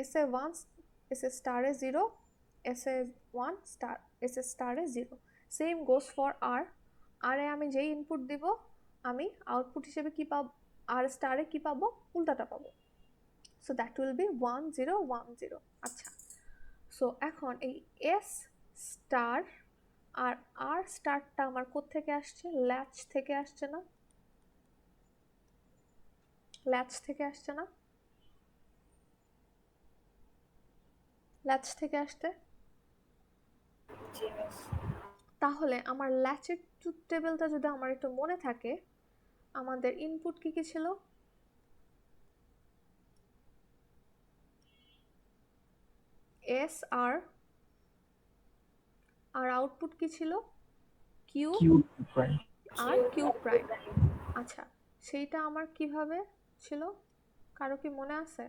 এস এ 1 এস এ স্টারে 0, এস এ 1 স্টার এস এ স্টারে 0। সেম গোস ফর আর, আর এ আমি যেই ইনপুট দিব আমি আউটপুট হিসেবে কি পাবো, আর স্টারে কি পাবো, উল্টাটা পাবো। So that will be 1 0 1 0। আচ্ছা, সো এখন এই এস স্টার আর আর স্টারটা আমার কোত্থেকে আসছে, ল্যাচ থেকে আসছে না, ল্যাচ থেকে আসছে না, ল্যাচ থেকে আসতে। জি মিস। তাহলে আমার ল্যাচের ট্রুথ টেবিলটা যদি আমার একটু মনে থাকে, আমাদের ইনপুট কি কি ছিল, এস আর, আর আউটপুট কি ছিল, কিউ Q prime. আর কিউ প্রাইম। আচ্ছা, সেইটা আমার কিভাবে ছিল, কারো কি মনে আছে?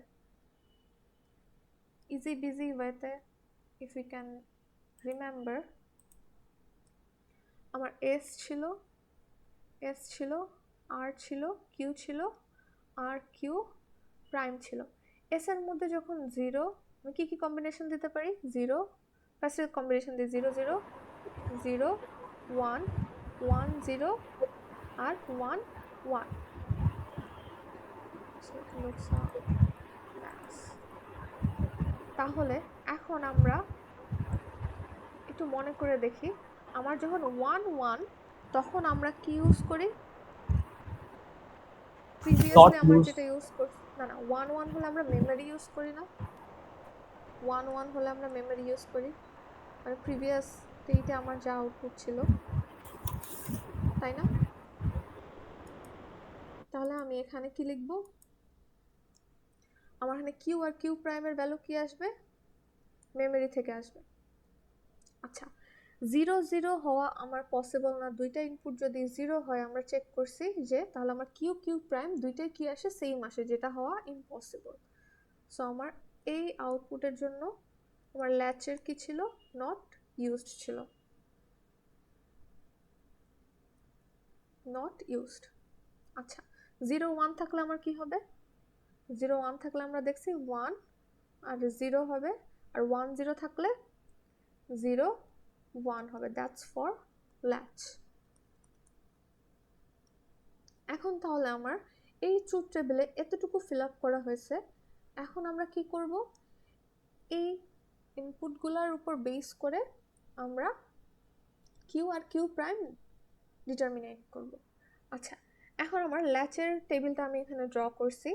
ইজি বিজি ওয়েতে ইফ ইউ ক্যান রিমেম্বার, আমার এস ছিল, এস ছিল, আর ছিল, কিউ ছিল, আর কিউ প্রাইম ছিল। এস এর মধ্যে যখন 0, আমি কি কম্বিনেশন দিতে পারি? 0 ফার্স্ট কম্বিনেশন দিই 0 0 0 1 1 0 আর 1 1. So it looks a mess. তাহলে এখন আমরা একটু মনে করে দেখি, আমার যখন 1 1 তখন আমরা কি ইউজ করি? প্রিভিয়াসলি আমরা use. যেটা ইউজ করছি, না 1 1 হলে আমরা মেমরি ইউজ করি না? 1 1 হলে আমরা মেমরি ইউজ করি, মানে প্রিভিয়াস স্টেটে আমার যা আউটপুট ছিল, তাই না? তাহলে আমি এখানে কি লিখব? আমার এখানে কিউ আর কিউ প্রাইমের ভ্যালু কি আসবে? মেমরি থেকে আসবে। আচ্ছা, 0 0 হওয়া আমার পসিবল না। দুইটা ইনপুট যদি 0 হয়, আমরা চেক করছি যে তাহলে আমার কিউ কিউ প্রাইম দুইটাই কি আসে? সেম আসে, যেটা হওয়া ইম্পসিবল। সো আমার এই আউটপুটের জন্য আমার ল্যাচের কি ছিল? নট ইউজড ছিল, নট ইউজড। আচ্ছা, 0 1 থাকলে আমার কি হবে? 0 1 থাকলে আমরা দেখছি 1 আর 0 হবে, আর 1 0 থাকলে 0 1 হবে। That's for latch. এখন তাহলে আমার এই ট্রুথ টেবিলে এতটুকু ফিল আপ করা হয়েছে। এখন আমরা কি করব? এই ইনপুটগুলোর উপর বেস করে আমরা কিউ আর কিউ প্রাইম ডিটারমিনেট করব। আচ্ছা, এখন আমার ল্যাচের টেবিলটা আমি এখানে ড্র করছি।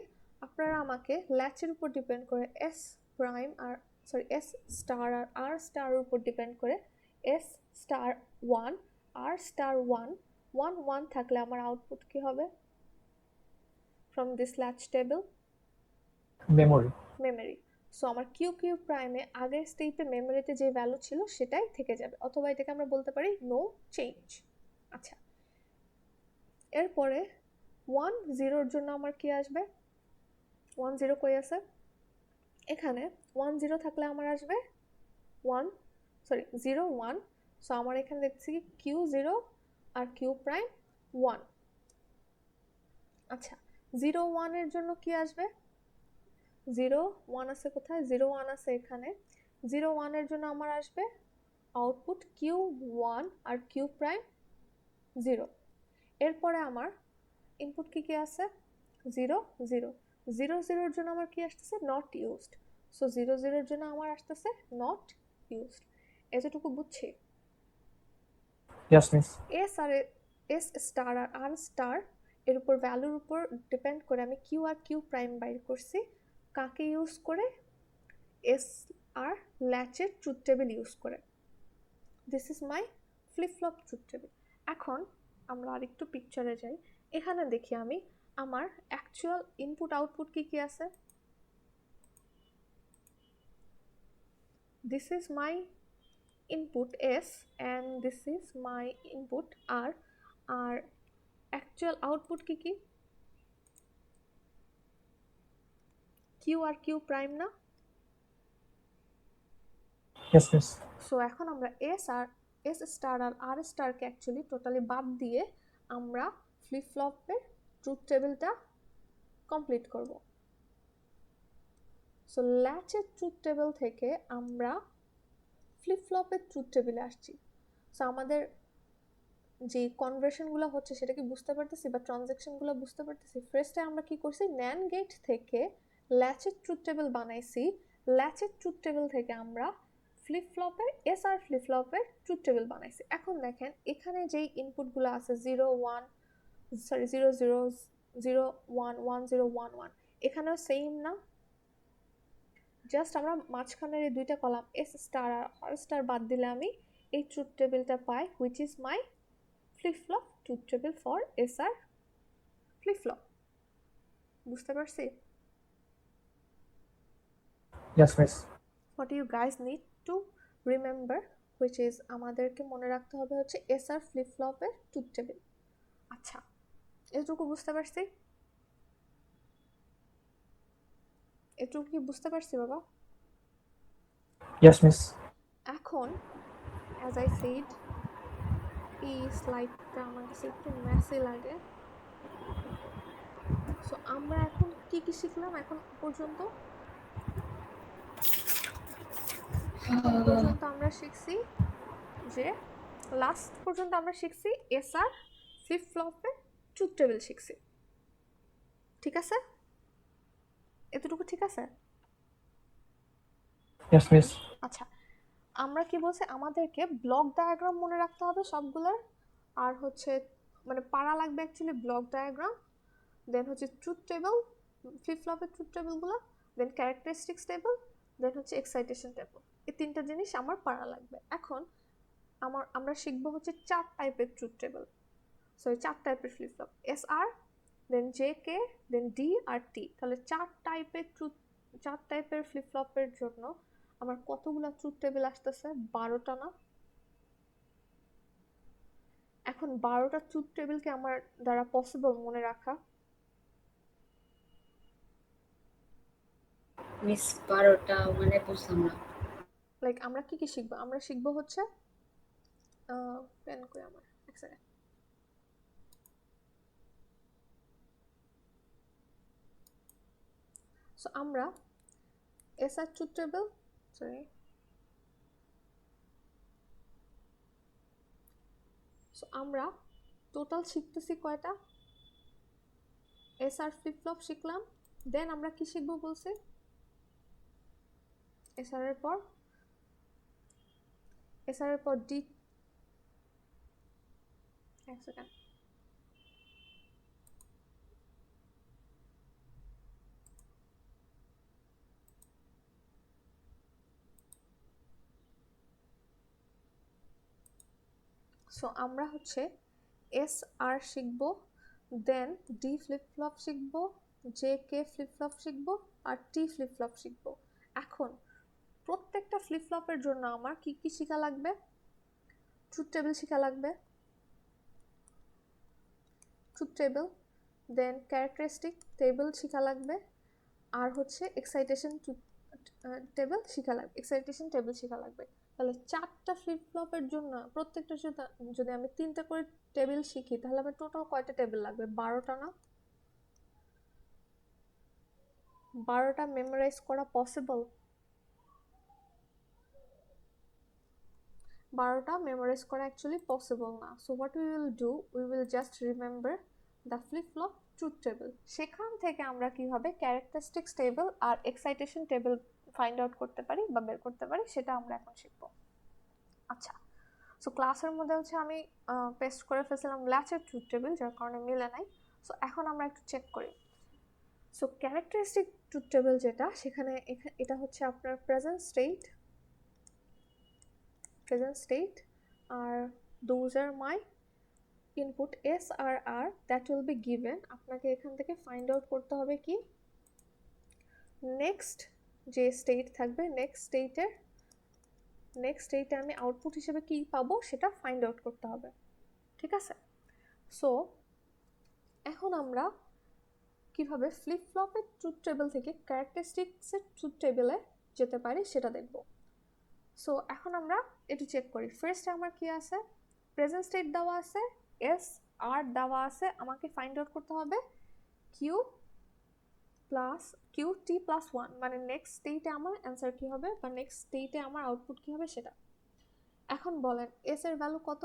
আপনারা আমাকে ল্যাচের উপর ডিপেন্ড করে এস প্রাইম আর এস স্টার আর আর স্টার উপর ডিপেন্ড করে এস স্টার 1 আর স্টার 1 1 1 থাকলে আমার আউটপুট কি হবে from this latch table? Memory. Memory. So আমার কিউ কিউ প্রাইমে আগের স্টেপে মেমরিতে যে ভ্যালু ছিল সেটাই থেকে যাবে, অথবা এটাকে আমরা বলতে পারি নো চেঞ্জ। আচ্ছা, এরপরে 1 0 জন্য আমার কি আসবে? 1 0 কই আছে? এখানে 1 0 থাকলে আমার আসবে 0 1। সো আমার এখানে দেখছি কিউ 0 আর কিউ প্রাইম 1। আচ্ছা, 0 1 এর জন্য কি আসবে? 0 1 আছে কোথায়? 0 1 আছে এখানে। 0 1 এর জন্য আমার আসবে আউটপুট কিউ 1 আর কিউ প্রাইম 0। এরপরে আমার ইনপুট কি আছে? 0 0 0 0 এর জন্য আমার কি আসতেছে? Not used. সো 0 0 এর জন্য আমার আসতেছে নট ইউজড। এতটুকু বুঝছি? Yes, miss. এস স্টার আর আর স্টার এর উপর ভ্যালুর উপর ডিপেন্ড করে আমি কিউ আর কিউ প্রাইম বাইর করছি। কাকে ইউজ করে? এস আর ল্যাচের ট্রুথ টেবিল ইউজ করে। This is my flip flop truth table. এখন আমরা আরেকটু পিকচারে যাই। এখানে দেখি আমি আমার অ্যাকচুয়াল ইনপুট আউটপুট কি আছে। This is my input S and this is my input R. আর actual output কি Q আর Q প্রাইম না? Yes, miss. সো এখন আমরা S স্টার আর R স্টারকে অ্যাকচুয়ালি টোটালি বাদ দিয়ে আমরা ফ্লিপ ফ্লপের ট্রুথ টেবিলটা কমপ্লিট করব। সো ল্যাচের ট্রুথ টেবিল থেকে আমরা ফ্লিপ ফ্লপের ট্রুথ টেবিলে আসছি। সো আমাদের যে কনভার্সনগুলো হচ্ছে সেটা কি বুঝতে পারতেছি, বা ট্রানজ্যাকশনগুলো বুঝতে পারতেছি? ফার্স্টে আমরা কি করছি? ন্যান্ড গেট থেকে ল্যাচের ট্রুথ টেবিল বানাইছি। ল্যাচের ট্রুথ টেবিল থেকে আমরা ফ্লিপ ফ্লপের এস আর ফ্লিপ ফ্লপের ট্রুথ টেবিল বানাইছি। এখন দেখেন এখানে যেই ইনপুটগুলো আছে 0 1 0 0 0 1 1 0 1 1, এখানেও সেম না? জাস্ট আমরা মাঝখানের এই দুইটা কলাম এস স্টার আর আর স্টার বাদ দিলে আমি এই ট্রুথ টেবিলটা পাই, which is my flip-flop truth table for SR flip-flop. বুঝতে পারছি? Yes, miss. What you guys need to remember, which is আমাদেরকে মনে রাখতে হবে হচ্ছে SR flip-flop এর truth table. আচ্ছা, এটুকু বুঝতে পারছি? এটুকু কি বুঝতে পারছি বাবা? Yes, miss. এখন as I said, এই স্লাইডটা আমার কাছে একটু মেসি লাগে। সো আমরা এখন কি শিখলাম এখন পর্যন্ত? পর্যন্ত আমরা শিখছি যে লাস্ট পর্যন্ত আমরা শিখছি এসআর ফ্লিপ ফ্লপের ট্রুথ টেবিল শিখছি, ঠিক আছে? এতটুকু ঠিক আছে? Yes, miss. আচ্ছা, আমরা কি বলছি, আমাদেরকে ব্লক ডায়াগ্রাম মনে রাখতে হবে সবগুলোর, আর হচ্ছে মানে পারা লাগবে অ্যাকচুয়ালি ব্লক ডায়াগ্রাম, দেন হচ্ছে ট্রুথ টেবিল, ফ্লিপ ফ্লপের ট্রুথ টেবিলগুলো, দেন ক্যারেক্টারিস্টিক্স টেবিল, দেন হচ্ছে এক্সাইটেশন টেবিল। এই তিনটা জিনিস আমার পারা লাগবে। এখন আমরা শিখবো হচ্ছে 4 টাইপের ট্রুথ টেবিল, সরি 4 টাইপের ফ্লিপ ফ্লপ, এস আর, দেন জে কে, দেন ডি আর টি। তাহলে 4 টাইপের ফ্লিপ ফ্লপের জন্য আমার কতগুলা ট্রুথ টেবিল আসতেছে? 12টা না? এখন 12টা ট্রুথ টেবিলকে আমার দ্বারা পসিবল মনে রাখা? মিস 12টা মানে বুঝলাম না। লাইক আমরা কি কি শিখবো? আমরা শিখবো হচ্ছে পেন কই আমার, এক সেকেন্ড। সো আমরা এস আর ট্রুথ টেবিল, সরি, সো আমরা টোটাল শিখতেছি কয়টা? এস আর ফ্লিপ ফ্লপ শিখলাম, দেন আমরা কি শিখবো বলছি? এস আর এর পর ডি, এক সেকেন্ড, সো আমরা হচ্ছে এস আর শিখবো, দেন ডি ফ্লিপ ফ্লপ শিখবো, জে কে ফ্লিপ ফ্লপ শিখবো, আর টি ফ্লিপ ফ্লপ শিখবো। এখন প্রত্যেকটা ফ্লিপ ফ্লপের জন্য আমার কি কি শেখা লাগবে? ট্রুথ টেবিল শেখা লাগবে, ট্রুথ টেবিল, দেন ক্যারেক্টারিস্টিক টেবিল শেখা লাগবে, আর হচ্ছে এক্সাইটেশন টেবিল শেখা লাগবে, এক্সাইটেশন টেবিল শেখা লাগবে। তাহলে 4টা ফ্লিপ ফ্লপের জন্য প্রত্যেকটা যদি আমি 3টা করে টেবিল শিখি, তাহলে আমার টোটাল কয়টা টেবিল লাগবে? 12টা না? 12টা মেমোরাইজ করা পসিবল? 12টা মেমোরাইজ করা অ্যাকচুয়ালি পসিবল না। So what we will do, we will just remember the flip flop truth table. সেখান থেকে আমরা কিভাবে ক্যারেক্টারিস্টিক্স টেবিল আর এক্সাইটেশন টেবিল ফাইন্ড আউট করতে পারি বা বের করতে পারি, সেটা আমরা এখন শিখবো। আচ্ছা, সো ক্লাসের মধ্যে হচ্ছে আমি পেস্ট করে ফেলছিলাম ল্যাচের ট্রুথ টেবিল, যার কারণে মিলে নাই। সো এখন আমরা একটু চেক করি। সো ক্যারেক্টারিস্টিক ট্রুথ টেবিল যেটা, সেখানে এটা হচ্ছে আপনার প্রেজেন্ট স্টেট, আর those are my input s আর r that will be given। আপনাকে এখান থেকে ফাইন্ড আউট করতে হবে কি নেক্সট যে স্টেট থাকবে, নেক্সট স্টেটে আমি আউটপুট হিসেবে কি পাবো সেটা ফাইন্ড আউট করতে হবে, ঠিক আছে? সো এখন আমরা কিভাবে ফ্লিপ ফ্লপের ট্রুথ টেবিল থেকে ক্যারেক্টারিস্টিক্সের ট্রুথ টেবিলে যেতে পারি সেটা দেখব। সো এখন আমরা একটু চেক করি। ফার্স্টে আমার কি আছে? প্রেজেন্ট স্টেট দেওয়া আছে, এস আর দেওয়া আছে, আমাকে ফাইন্ড আউট করতে হবে কিউ টি প্লাস 1, মানে নেক্সট স্টেটে আমার অ্যান্সার কি হবে বা নেক্সট স্টেটে আমার আউটপুট কি হবে সেটা। এখন বলেন এস এর ভ্যালু কত?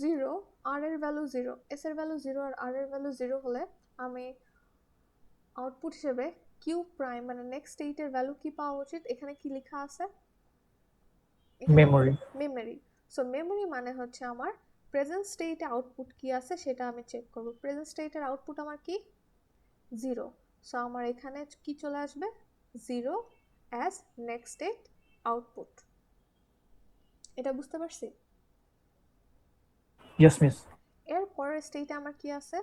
0, আর এর ভ্যালু 0, এস এর ভ্যালু 0 আর আর এর ভ্যালু 0 হলে আমি আউটপুট হিসেবে কিউ প্রাইম মানে নেক্সট স্টেটের ভ্যালু কি পাওয়া উচিত? এখানে কি লেখা আছে? মেমরি। সো মেমরি মানে হচ্ছে আমার প্রেজেন্ট স্টেটে আউটপুট কি আছে সেটা আমি চেক করব। প্রেজেন্ট স্টেটের আউটপুট আমার কি? 0। সো আমার এখানে কি চলে আসবে? 0 অ্যাজ নেক্সট স্টেট আউটপুট। এটা বুঝতে পারছি? Yes, miss. এর পরের স্টেটে আমার কি আছে?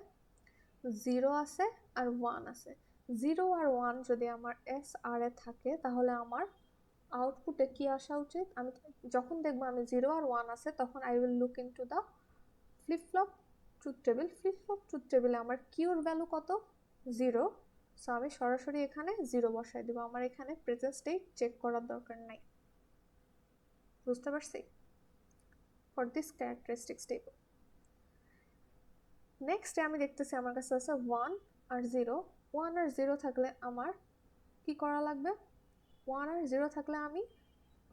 0 আছে আর 1 আছে। 0 আর 1 যদি আমার এস আর এ থাকে, তাহলে আমার আউটপুটে কি আসা উচিত? আমি যখন দেখবো আমি 0 আর 1 আছে, তখন I will look into the flip flop truth table. Flip flop truth টেবিলে আমার কিউর ভ্যালু কত? 0। সো আমি সরাসরি এখানে 0 বসাই দেবো, আমার এখানে প্রেজেন্ট স্টেট চেক করার দরকার নাই। বুঝতে পারছি? For this characteristics table. নেক্সটে আমি দেখতেছি আমার কাছে আছে 1 আর 0। 1 আর 0 থাকলে আমার কি করা লাগবে? 1 আর 0 থাকলে আমি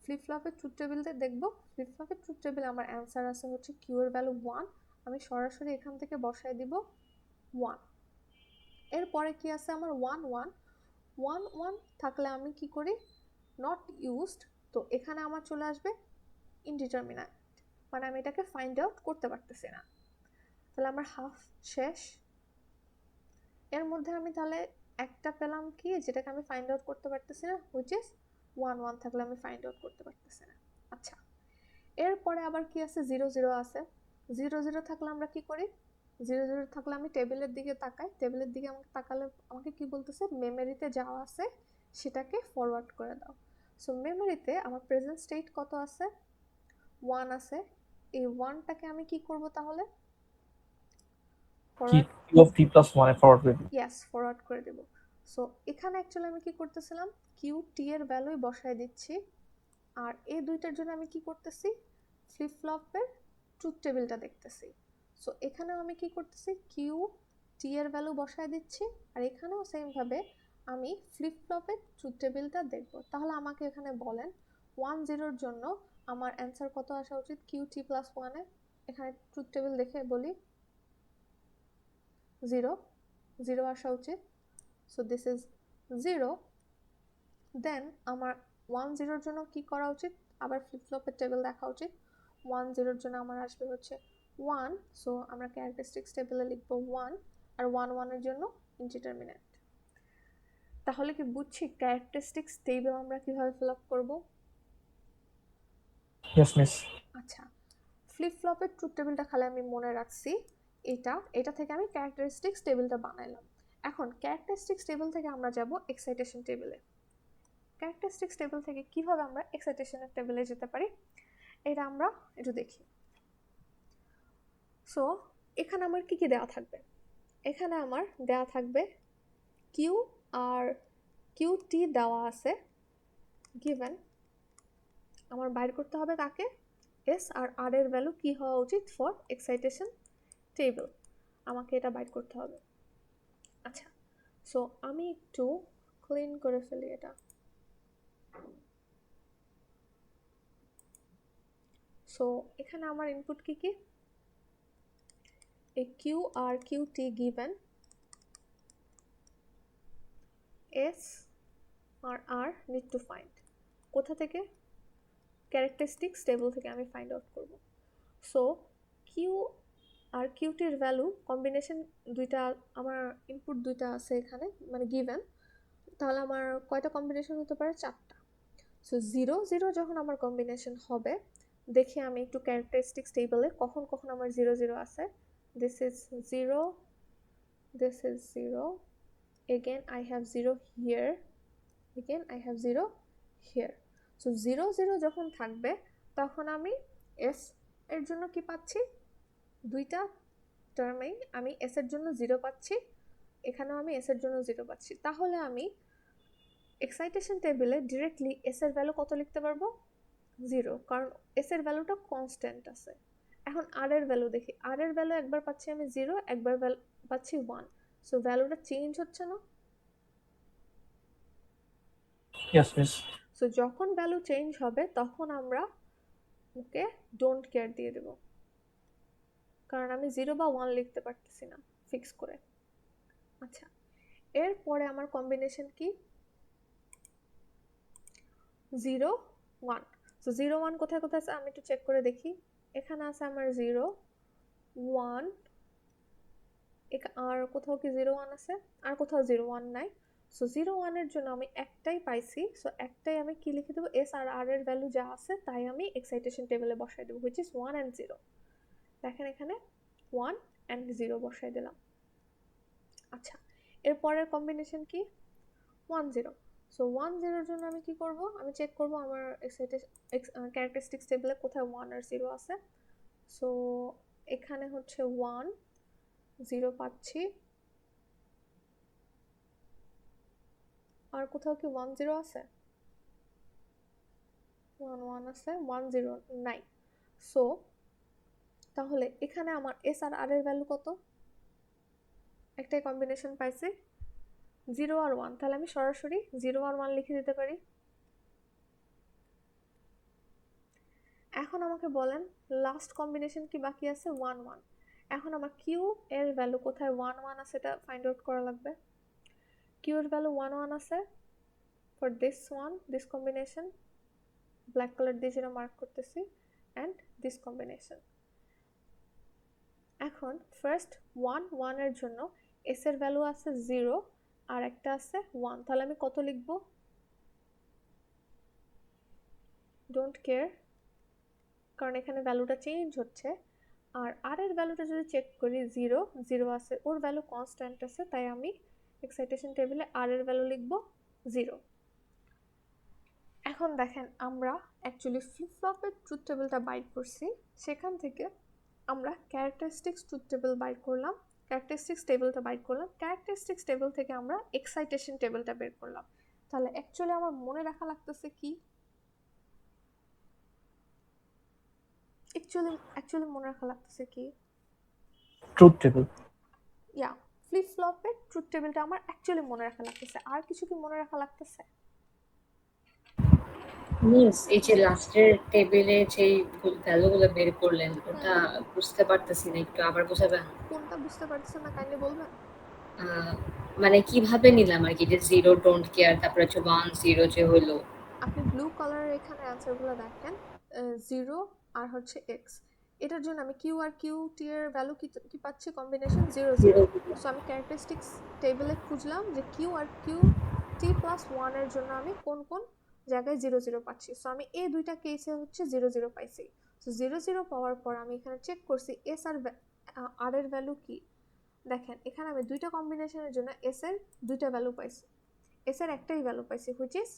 ফ্লিপ ফ্লপের ট্রুথ টেবিলতে দেখব। ফ্লিপ ফ্লপের ট্রুথ টেবিলে আমার অ্যান্সার আছে হচ্ছে কিউ এর ভ্যালু 1, আমি সরাসরি এখান থেকে বসায় দিব 1। এরপরে কি আছে আমার 1 1 1 1 থাকলে আমি কি করি, নট ইউজড, তো এখানে আমার চলে আসবে ইনডিটারমিনেট, মানে আমি এটাকে ফাইন্ড আউট করতে পারতেছি না। তাহলে আমার হাফ শেষ। এর মধ্যে আমি তাহলে একটা পেলাম কি, যেটাকে আমি ফাইন্ড আউট করতে পারতেছি না, হুইচ ইজ 1 1 থাকলে আমি ফাইন্ড আউট করতে পারতেছি না। আচ্ছা, এরপরে আবার কি আছে, 0 0 আছে। 0 0 থাকলে আমরা কি করি, 0 0 থাকলে আমি টেবিলের দিকে তাকাই, টেবিলের দিকে আমাকে তাকালে আমাকে কি বলতেছে, মেমোরিতে যাওয়া আছে সেটাকে ফরওয়ার্ড করে দাও। সো মেমোরিতে আমার প্রেজেন্ট স্টেট কত আছে, 1 আছে। এই 1টাকে আমি কি করব তাহলে, Q of t plus 1 A forward করে দিই। ইয়েস, ফরওয়ার্ড করে দেব। সো এখানে অ্যাকচুয়ালি আমি কি করতেছিলাম, কিউ টি এর ভ্যালুই বসায় দিচ্ছি, আর এই দুইটার জন্য আমি কি করতেছি, ফ্লিপ ফ্লপের ট্রুথ টেবিলটা দেখতেছি। সো এখানেও আমি কি করতেছি, কিউ টি এর ভ্যালু বসায় দিচ্ছি, আর এখানেও সেমভাবে আমি ফ্লিপ ফ্লপের ট্রুথ টেবিলটা দেখব। তাহলে আমাকে এখানে বলেন 1 0-র জন্য আমার অ্যান্সার কত আসা উচিত, কিউ টি প্লাস 1-এ। এখানে ট্রুথ টেবিল দেখে বলি 0 0 আসা উচিত। So this is 0। দেন আমার 1 0-র জন্য কি করা উচিত, আবার ফ্লিপ ফ্লপের টেবিল দেখা উচিত। 1 0-র জন্য আমার আসবে হচ্ছে 1, সো আমরা ক্যারেক্টারিস্টিক্স টেবিলে লিখব 1, আর 1 1-এর জন্য ইনডিটারমিনেট। তাহলে কি বুঝছি ক্যারেক্টারিস্টিক্স টেবিল আমরা কিভাবে ফিল আপ করব? Yes, miss. আচ্ছা, ফ্লিপ ফ্লপের ট্রুথ টেবিলটা খালি আমি মনে রাখছি, এটা থেকে আমি ক্যারেক্টারিস্টিক্স টেবিলটা বানাইলাম। এখন ক্যারেক্টারিস্টিক্স টেবিল থেকে আমরা যাব এক্সাইটেশন টেবিলে। ক্যারেক্টারিস্টিক্স টেবিল থেকে কিভাবে আমরা এক্সাইটেশনের টেবিলে যেতে পারি, এটা আমরা একটু দেখি। সো এখানে আমার কি কি দেওয়া থাকবে, এখানে আমার দেওয়া থাকবে কিউ আর কিউ টি দেওয়া আছে গিভেন। আমার বাইর করতে হবে কাকে, এস আর আর এর ভ্যালু কি হওয়া উচিত ফর এক্সাইটেশন টেবিল, আমাকে এটা বাইর করতে হবে। আচ্ছা, সো আমি একটু ক্লিন করে ফেলি এটা। সো এখানে আমার ইনপুট কি কি, a q R qt given s আর r need to find, কোথা থেকে, ক্যারেক্টারিস্টিক্স টেবিল থেকে আমি ফাইন্ড আউট করব। সো q আর qt এর ভ্যালু কম্বিনেশন দুইটা, আমার ইনপুট দুইটা আছে এখানে মানে গিভেন, তাহলে আমার কয়টা কম্বিনেশন হতে পারে, 4টা। সো 0 0 যখন আমার কম্বিনেশন হবে, দেখি আমি একটু ক্যারেক্টারিস্টিক্স টেবিলে কখন কখন আমার 0 0 আছে। this is 0, this is 0, again I have 0 here, again I have 0 here. so 0 0 যখন থাকবে তখন আমি s এর জন্য কি পাচ্ছি, দুইটা টার্মেই আমি s এর জন্য 0 পাচ্ছি, এখানেও আমি s এর জন্য 0 পাচ্ছি। তাহলে আমি এক্সাইটেশন টেবিলে ডিরেক্টলি s এর ভ্যালু কত লিখতে পারবো, 0, কারণ s এর ভ্যালুটা কনস্ট্যান্ট আছে। এখন r এর ভ্যালু দেখি, r এর ভ্যালু একবার পাচ্ছি আমি 0, একবার পাচ্ছি 1, সো ভ্যালুটা চেঞ্জ হচ্ছে না। Yes, miss. সো যখন ভ্যালু চেঞ্জ হবে তখন আমরা ওকে ডোন্ট কেয়ার দিয়ে দেব, কারণ আমি 0 বা 1 লিখতে পারতেছি না ফিক্স করে। আচ্ছা, এরপরে আমার কম্বিনেশন কি, 0 1। সো 0 1 কোথায় কোথায় আছে আমি একটু চেক করে দেখি, এখানে আছে আমার 0 1, আর কোথাও কি 0 1 আছে, আর কোথাও 0 1 নাই। সো 0 1 এর জন্য আমি একটাই পাইছি, সো একটাই আমি কি লিখে দেবো, এস আর আর এর ভ্যালু যা আছে তাই আমি এক্সাইটেশন টেবিলে বসাই দেবো, হুইচ ইজ 1 and 0। দেখেন এখানে 1 and 0 বসাই দিলাম। আচ্ছা, এরপরের কম্বিনেশন কি, 1 0। সো 1 0 এর জন্য আমি কি করব, আমি চেক করব আমার ক্যারেক্টারিস্টিক্স টেবিলে কোথায় 1 আর 0 আছে। সো এখানে হচ্ছে 1 0 পাচ্ছি, আর কোথাও কি 1 0 আছে, 1 1 আছে, 1 0 নাই। সো তাহলে এখানে আমার এস আর আর এর ভ্যালু কত, একটাই কম্বিনেশন পাইছি 0 আর 1, তাহলে আমি সরাসরি 0 আর 1 লিখে দিতে পারি। এখন আমাকে বলেন লাস্ট কম্বিনেশন কি বাকি আছে 1 1। এখন আমার কিউ এর ভ্যালু কোথায় 1 1 আছে এটা ফাইন্ড আউট করা লাগবে। কিউ এর ভ্যালু 1 1 আছে for this combination, black colour দিয়ে যেটা মার্ক করতেছি, অ্যান্ড দিস কম্বিনেশন। এখন ফার্স্ট 1 1 এর জন্য এস এর ভ্যালু আছে 0 আর একটা আছে 1, তাহলে আমি কত লিখব? ডোন্ট কেয়ার, কারণ এখানে ভ্যালুটা চেঞ্জ হচ্ছে। আর আর এর ভ্যালুটা যদি চেক করি 0 0 আছে, ওর ভ্যালু কনস্ট্যান্ট আছে, তাই আমি এক্সাইটেশন টেবিলে আর এর ভ্যালু লিখব 0। এখন দেখেন আমরা অ্যাকচুয়ালি ফ্লিপ ফ্লপের ট্রুথ টেবিলটা বাইর করছি, সেখান থেকে আমরা ক্যারেক্টারিস্টিক্স ট্রুথ টেবিল বাইর করলাম, ক্যারেক্টারিস্টিক্স টেবিল থেকে আমরা এক্সাইটেশন টেবিলটা বের করলাম। তাহলে অ্যাকচুয়ালি আমার মনে রাখা লাগতেছে কি? অ্যাকচুয়ালি মনে রাখা লাগতেছে কি? Truth table. ইয়া, ফ্লিপ ফ্লপের ট্রুথ টেবিলটা আমার অ্যাকচুয়ালি মনে রাখা লাগতেছে। আর কিছু কি মনে রাখা লাগতেছে? মিস এই যে লাস্টের টেবিলে যেই ভ্যালুগুলো বের করলেন ওটা বুঝতে পারতেছি না, একটু আবার বোঝাবেন? কোনটা বুঝতে পারতেছেন না কাইন্ডলি বলবেন? মানে কিভাবে নিলাম আর কি, যে জিরো ডোন্ট কেয়ার তারপরে হচ্ছে 1 0 যে হইলো। আপনি ব্লু কালারের এখানে অ্যান্সারগুলো দেখেন, 0 আর হচ্ছে এক্স। এটার জন্য আমি কিউ আর কিউ টি এর ভ্যালু কি পাচ্ছি? কম্বিনেশন 0 0। সো আমি ক্যারেক্টারিস্টিক্স টেবিলে খুঁজলাম যে কিউ আর কিউ টি প্লাস 1 এর জন্য আমি কোন কোন জায়গায় 0 0 পাচ্ছি। সো আমি এই দুইটা কেসে হচ্ছে 0 0 পাইছি। সো 0 0 পাওয়ার পর আমি এখানে চেক করছি এস আর এর ভ্যালু কি। দেখেন এখানে আমি দুইটা কম্বিনেশনের জন্য এস এর দুইটা ভ্যালু পাইছি, এস এর একটাই ভ্যালু পাইছি হুইচ ইজ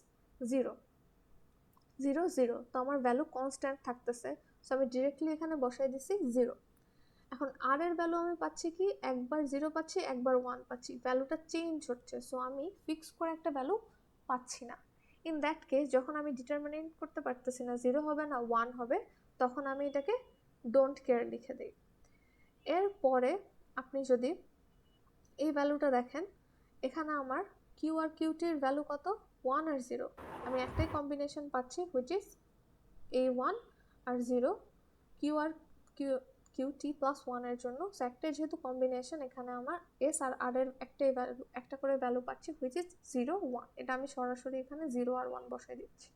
0 0 0। তো আমার ভ্যালু কনস্ট্যান্ট থাকতেছে, সো আমি ডিরেক্টলি এখানে বসাই দিছি 0। এখন আর এর ভ্যালু আমি পাচ্ছি কি? একবার 0 পাচ্ছি, একবার 1 পাচ্ছি, ভ্যালুটা চেঞ্জ হচ্ছে। সো আমি ফিক্স করে একটা ভ্যালু পাচ্ছি না। ইন দ্যাট কেস যখন আমি ডিটারমিনেট করতে পারতেছি না 0 হবে না 1 হবে, তখন আমি এটাকে ডোন্ট কেয়ার লিখে দিই। এরপরে আপনি যদি এই ভ্যালুটা দেখেন, এখানে আমার কিউ আর কিউটির ভ্যালু কত? 1 আর 0। আমি একটাই কম্বিনেশন পাচ্ছি হুইচ ইজ এই 1 আর 0 কিউ আর কিউটি প্লাস 1 এর জন্য। সো একটাই যেহেতু কম্বিনেশন, এখানে আমার এস আর আর এর একটা করে ভ্যালু পাচ্ছি হুইচ ইজ 0 1। এটা আমি সরাসরি এখানে 0 আর 1 বসাই দিচ্ছি।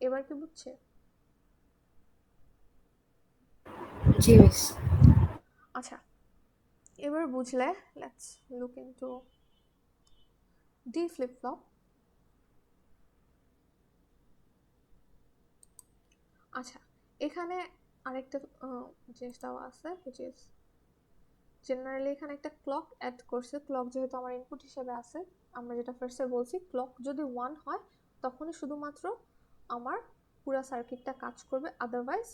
এবার কি বুঝছে? জি মিস। আচ্ছা, এবার বুঝলে let's look into D flip flop. আচ্ছা, এখানে আরেকটা জিনিস দেওয়া আছে হুইচ ইজ জেনারেলি এখানে একটা ক্লক অ্যাড করছে। ক্লক যেহেতু আমার ইনপুট হিসেবে আছে, আমরা যেটা ফার্স্টে বলছি ক্লক যদি 1 হয় তখনই শুধুমাত্র আমার পুরো সার্কিটটা কাজ করবে, আদারওয়াইজ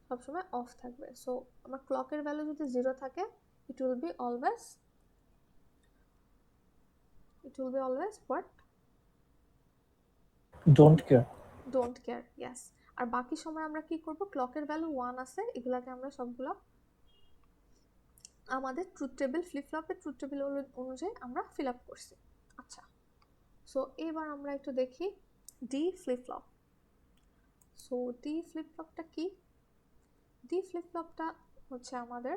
সবসময় অফ থাকবে। সো আমার ক্লকের ভ্যালু যদি 0 থাকে it will be always what? Don't care. Don't care, yes. আর বাকি সময় আমরা কি করব? ক্লকের ভ্যালু 1 আছে, এগুলাকে আমরা সবগুলো আমাদের ট্রুথ টেবিল ফ্লিপ ফ্লপের ট্রুথ টেবিল অনুযায়ী আমরা ফিল আপ করছি। আচ্ছা, সো এবার আমরা একটু দেখি D flip flop. So D flip ফ্লপটা কি? ডি ফ্লিপ ফ্লপটা হচ্ছে আমাদের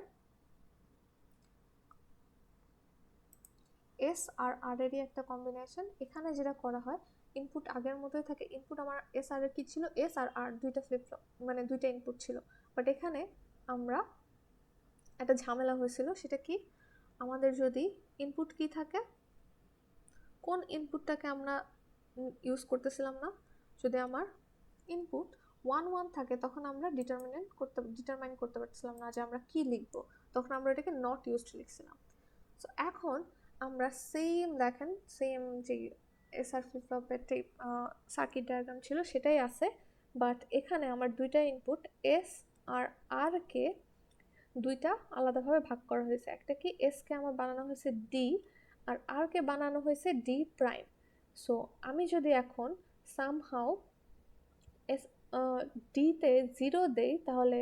এস আর আর এরই একটা কম্বিনেশন। এখানে যেটা করা হয় ইনপুট আগের মতোই থাকে। ইনপুট আমার এস আর এর কি ছিল? এস আর আর দুইটা ফ্লিপ ফ্লপ, মানে দুইটা ইনপুট ছিল। বাট এখানে আমরা একটা ঝামেলা হয়েছিল, সেটা কি? আমাদের যদি ইনপুট কি থাকে, কোন ইনপুটটাকে আমরা ইউজ করতেছিলাম না? যদি আমার ইনপুট 1 1 থাকে তখন আমরা ডিটারমাইন করতে পারছিলাম না যে আমরা কি লিখব, তখন আমরা এটাকে নট ইউজড লিখছিলাম। সো এখন আমরা দেখেন সেম যে এসআর ফ্লিপ ফ্লপের সার্কিট ডায়াগ্রাম ছিল সেটাই আছে, বাট এখানে আমার দুইটা ইনপুট এস আর আর কে দুইটা আলাদাভাবে ভাগ করা হয়েছে। একটা কি, এস কে আমার বানানো হয়েছে ডি আর আর কে বানানো হয়েছে ডি প্রাইম। সো আমি যদি এখন সামহাউ এস ডিতে 0 দেই, তাহলে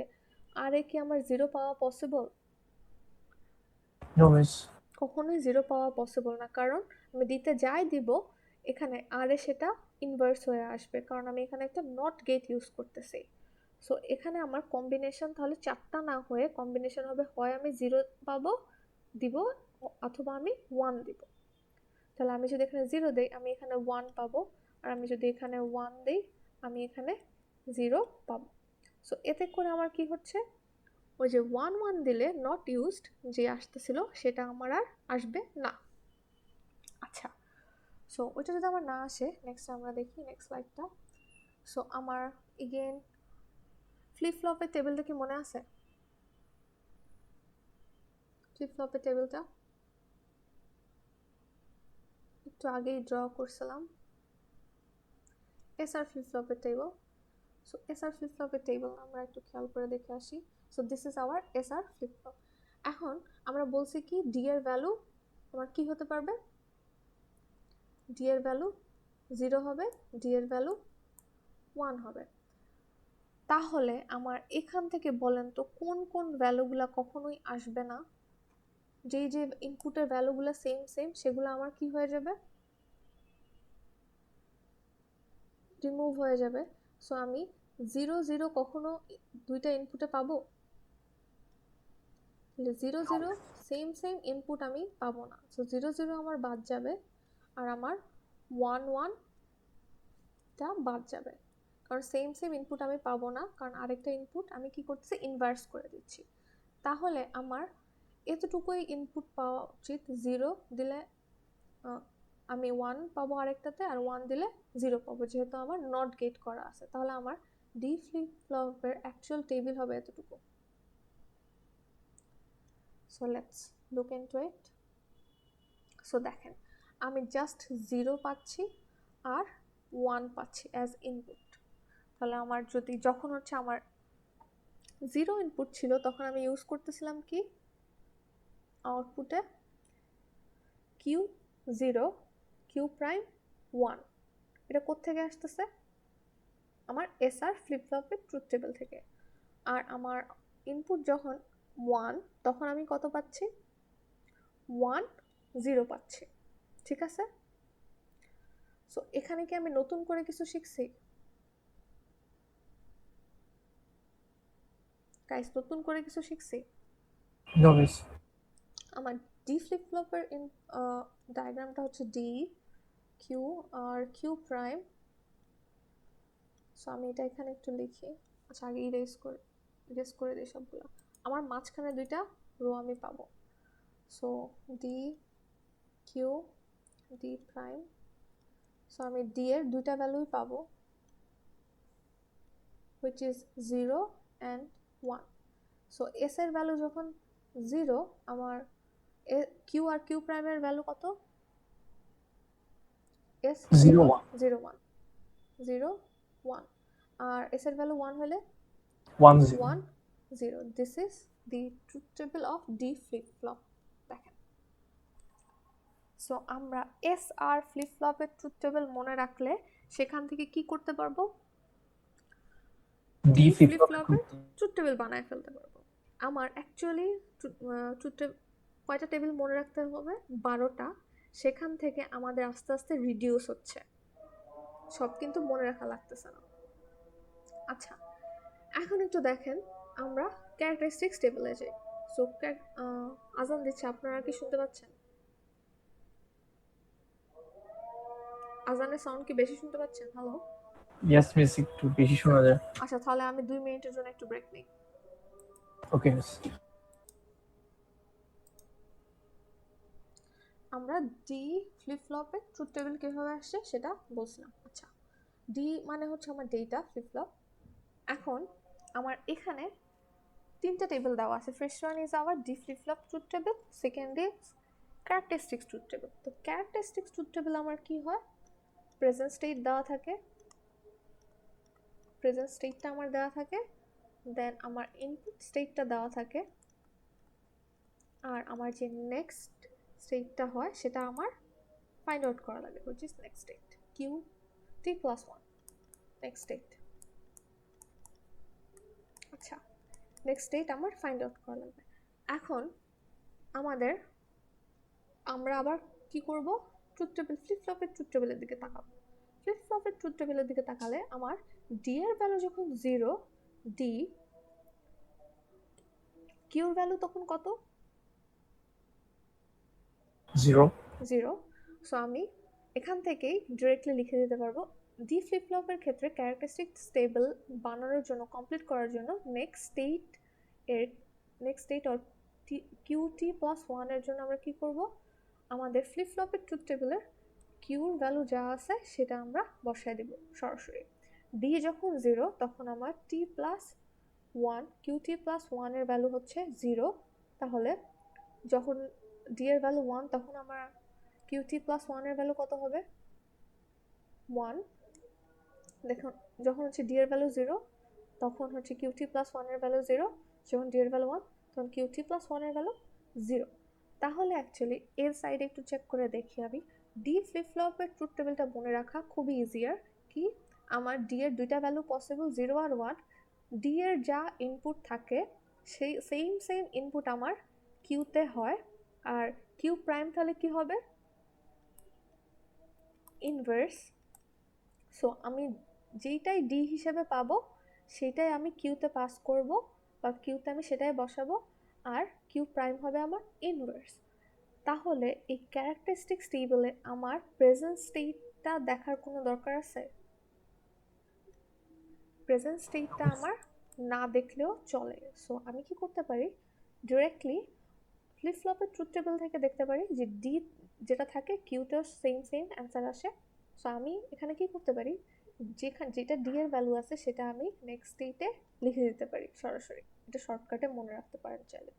আর এ কি আমার 0 পাওয়া পসিবল? No, miss. কখনোই 0 পাওয়া পসিবল না, কারণ আমি ডিতে যাই দিব এখানে আর এ সেটা ইনভার্স হয়ে আসবে, কারণ আমি এখানে একটা নট গেট ইউজ করতেছি। সো এখানে আমার কম্বিনেশন তাহলে 4টা না হয়ে কম্বিনেশন হবে হয় আমি 0 পাবো দিব অথবা আমি 1 দিব। তাহলে আমি যদি এখানে 0 দেই আমি এখানে 1 পাবো, আর আমি যদি এখানে 1 দেই আমি এখানে 0 পাবো। সো এতে করে আমার কি হচ্ছে, ওই যে 1 1 দিলে নট ইউজড যে আসতেছিল সেটা আমার আর আসবে না। আচ্ছা, সো ওইটা যদি আমার না আসে, নেক্সট আমরা দেখি নেক্সট স্লাইডটা। সো আমার এগেন ফ্লিপ ফ্লপের টেবিলটা কি মনে আছে? ফ্লিপ ফ্লপের টেবিলটা একটু আগেই ড্র করছিলাম, এসআর ফ্লিপ ফ্লপের টেবিল। সো এসআর ফ্লিপ ফ্লপের টেবিল আমরা একটু খেয়াল করে দেখে আসি। So this is our SR flip flop. এখন আমরা বলছি কি ডি এর ভ্যালু আমার কি হতে পারবে, ডি এর ভ্যালু 0 হবে, ডি এর ভ্যালু 1 হবে। তাহলে আমার এখান থেকে বলেন তো কোন কোন ভ্যালুগুলা কখনোই আসবে না, যেই যে ইনপুটের ভ্যালুগুলো সেম সেম সেগুলো আমার কি হয়ে যাবে, রিমুভ হয়ে যাবে। সো আমি 0 0 কখনো দুইটা ইনপুটে পাবো, 0 0 সেম সেম ইনপুট আমি পাবো না। সো 0 0 আমার বাদ যাবে, আর আমার 1 1 টা বাদ যাবে, কারণ সেম সেম ইনপুট আমি পাবো না, কারণ আরেকটা ইনপুট আমি কি করতেছি ইনভার্স করে দিচ্ছি। তাহলে আমার এতটুকুই ইনপুট পাওয়া উচিত, 0 দিলে আমি 1 পাবো আরেকটাতে, আর 1 দিলে 0 পাবো, যেহেতু আমার নট গেট করা আছে। তাহলে আমার ডি ফ্লিপ ফ্লপের অ্যাকচুয়াল টেবিল হবে এতটুকু। So let's look into it. So দেখেন আমি জাস্ট 0 পাচ্ছি আর 1 পাচ্ছি অ্যাজ ইনপুট। তাহলে আমার যদি যখন হচ্ছে আমার 0 ইনপুট ছিল তখন আমি ইউজ করতেছিলাম কি আউটপুটে কিউ 0 কিউ প্রাইম 1। এটা কোত্থেকে আসতেছে, আমার এসআর ফ্লিপ ফ্লপের ট্রুথ টেবিল থেকে। আর আমার ইনপুট যখন 1 তখন আমি কত পাচ্ছি, 1 0 পাচ্ছি, ঠিক আছে? সো এখানে কি আমি নতুন করে কিছু শিখছি গাইস, নতুন করে কিছু শিখছি? No, miss. আমার ডি ফ্লিপ ফ্লপের ডায়াগ্রামটা হচ্ছে ডি কিউ আর কিউ প্রাইম। সো আমি এটা এখানে একটু লিখি। আচ্ছা আগে ইরেজ করে দিই সবগুলো। আমার মাঝখানে দুইটা রো আমি পাবো। So D Q D prime. So আমি ডি এর দুইটা ভ্যালুই পাবো, which is 0 and 1. So S এর ভ্যালু যখন 0, আমার কিউ আর কিউ প্রাইমের ভ্যালু কত, এস 0 0 1 0 1 0 1, আর এস এর ভ্যালু 1 হলে 1 0. 1 0। This is the truth table of D flip flop. দেখেন, সো আমরা এস আর ফ্লিপ ফ্লপের ট্রুথ টেবিল মনে রাখলে সেখান থেকে কি করতে পারবো, D D flip flip flop. ফ্লপের ট্রুথ টেবিল বানায় ফেলতে পারবো। আমার অ্যাকচুয়ালি কয়টা টেবিল মনে রাখতে হবে, 12টা। সেখান থেকে আমাদের আস্তে আস্তে রিডিউস হচ্ছে, সব কিন্তু মনে রাখা লাগতেছে না। আচ্ছা, এখন একটু দেখেন আমরা ক্যারেক্টারিস্টিক্স টেবিলে যাই। সো আজান দিচ্ছে, আপনারা কি শুনতে পাচ্ছেন? আজানের সাউন্ড কি বেশি শুনতে পাচ্ছেন? হ্যালো? Yes, miss. একটু বেশি শোনা যায়। আচ্ছা, তাহলে আমি 2 মিনিটের জন্য একটু ব্রেক নিই। Okay, miss. আমরা ডি ফ্লিপ ফ্লপে ট্রুথ টেবিল কিভাবে আসছে সেটা বলছিলাম। আচ্ছা, ডি মানে হচ্ছে আমার ডেটা ফ্লিপ ফ্লপ। এখন আমার এখানে 3টা টেবিল দেওয়া আছে। First one is our D flip flop truth table, second is characteristics truth table. তো ক্যারেক্টারিস্টিক্স ট্রুথ টেবিল আমার কি হয়, প্রেজেন্ট স্টেট দেওয়া থাকে, প্রেজেন্ট স্টেটটা আমার দেওয়া থাকে, দেন আমার ইনপুট স্টেটটা দেওয়া থাকে, আর আমার যে নেক্সট স্টেটটা হয় সেটা আমার ফাইন্ড আউট করা লাগে, which is next state কিউ টি প্লাস 1 নেক্সট স্টেট। আচ্ছা, নেক্সট স্টেট আমার ফাইন্ড আউট করা লাগবে। এখন আমরা আবার কি করব, ট্রুথ টেবিল ফ্লিপ ফ্লপের ট্রুথ টেবিলের দিকে তাকাবো। ফ্লিপ ফ্লপের ট্রুথ টেবিলের দিকে তাকালে আমার ডি এর ভ্যালু যখন 0, ডি, কিউর ভ্যালু তখন কত? 0. 0। সো আমি এখান থেকেই ডিরেক্টলি লিখে দিতে পারবো ডি ফ্লিপ ফ্লপের ক্ষেত্রে ক্যারেক্টারিস্টিক স্টেবল বানানোর জন্য, কমপ্লিট করার জন্য next state or cutie plus 1 এর জন্য আমরা কি করব, আমাদের ফ্লিপ ফ্লপের ট্রুথ টেবিলের কিউর ভ্যালু যা আছে সেটা আমরা বসায় দিব সরাসরি। ডি যখন 0 তখন আমার টি প্লাস 1, কিউটি প্লাস 1 এর ভ্যালু হচ্ছে 0। তাহলে যখন ডি এর ভ্যালু 1 তখন আমার কিউটি প্লাস 1 এর ভ্যালু কত হবে? 1। দেখুন যখন হচ্ছে ডি এর ভ্যালু 0 তখন হচ্ছে কিউটি প্লাস 1 এর ভ্যালু 0, যখন ডি এর ভ্যালু 1 তখন কিউটি প্লাস 1 এর ভ্যালু 0। তাহলে অ্যাকচুয়ালি এর সাইডে একটু চেক করে দেখি আমি, ডি ফ্লিপ ফ্লপের ট্রুথ টেবিলটা মনে রাখা খুবই ইজিয়ার। কি, আমার ডি এর দুইটা ভ্যালু পসিবল 0 আর 1, ডি এর যা ইনপুট থাকে সেই সেম ইনপুট আমার কিউতে হয়, আর কিউ প্রাইম তাহলে কি হবে? ইনভার্স। সো আমি যেইটাই ডি হিসেবে পাবো সেটাই আমি কিউতে পাস করব, বা কিউতে আমি সেটাই বসাবো, আর কিউ প্রাইম হবে আমার ইনভার্স। তাহলে এই ক্যারেক্টারিস্টিক্স টেবিলে আমার প্রেজেন্ট স্টেটটা দেখার কোনো দরকার আছে? প্রেজেন্ট স্টেটটা আমার না দেখলেও চলে। সো আমি কি করতে পারি, ডিরেক্টলি ফ্লিপ ফ্লপের ট্রুথ টেবিল থেকে দেখতে পারি যে ডি যেটা থাকে কিউতেও সেম অ্যান্সার আসে। সো আমি এখানে কি করতে পারি, যেটা ডি এর ভ্যালু আছে সেটা আমি নেক্সট স্টেটে লিখে দিতে পারি সরাসরি। এটা শর্টকাটে মনে রাখতে পারেন চাইলে।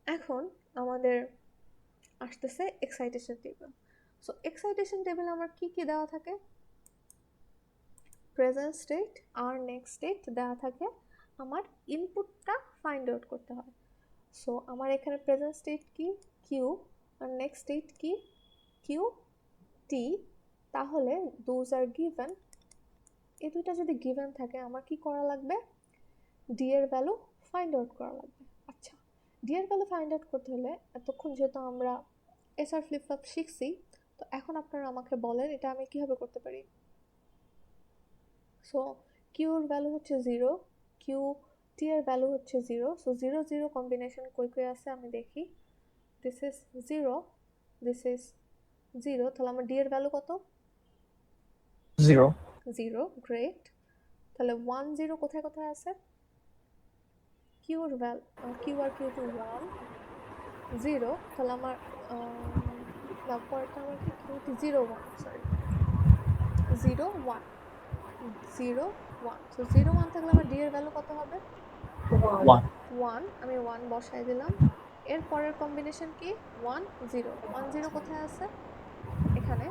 এখন আমাদের আসতেছে এক্সাইটেশন টেবিল। সো এক্সাইটেশন টেবিলে আমার কি কি দেওয়া থাকে? প্রেজেন্ট স্টেট আর নেক্সট স্টেট দেওয়া থাকে, আমার ইনপুটটা ফাইন্ড আউট করতে হয়। সো আমার এখানে প্রেজেন্ট স্টেট কি কিউ, আর নেক্সট স্টেট কি কিউ টি। তাহলে দোজ আর গিভেন, এই দুইটা যদি গিভেন থাকে আমার কি করা লাগবে? ডি এর ভ্যালু ফাইন্ড আউট করা লাগবে। আচ্ছা, ডি এর ভ্যালু ফাইন্ড আউট করতে হলে এতক্ষণ যেহেতু আমরা এসআর ফ্লিপ ফ্লপ শিখছি, তো এখন আপনারা আমাকে বলেন এটা আমি কিভাবে করতে পারি। সো কিউর ভ্যালু হচ্ছে 0, কিউ টি এর ভ্যালু হচ্ছে 0। সো 0 0 কম্বিনেশন কই আছে আমি দেখি। This is 0, this is 0। তাহলে আমার ডি এর ভ্যালু কত? 0. 0। গ্রেট। তাহলে 1 0 কোথায় আছে? কিউর ভ্যালু কিউ আর কিউ টু 1 0। তাহলে আমার পরেরটা আমার কি কিউটি 0 1, সরি 0 1 0 1। সো 0 1 থাকলে আমার ডি এর ভ্যালু কত হবে? 1. 1। আমি 1 বসাই দিলাম। এর পরের কম্বিনেশন কি? 1 0। 1 0 কোথায় আছে? এখানে।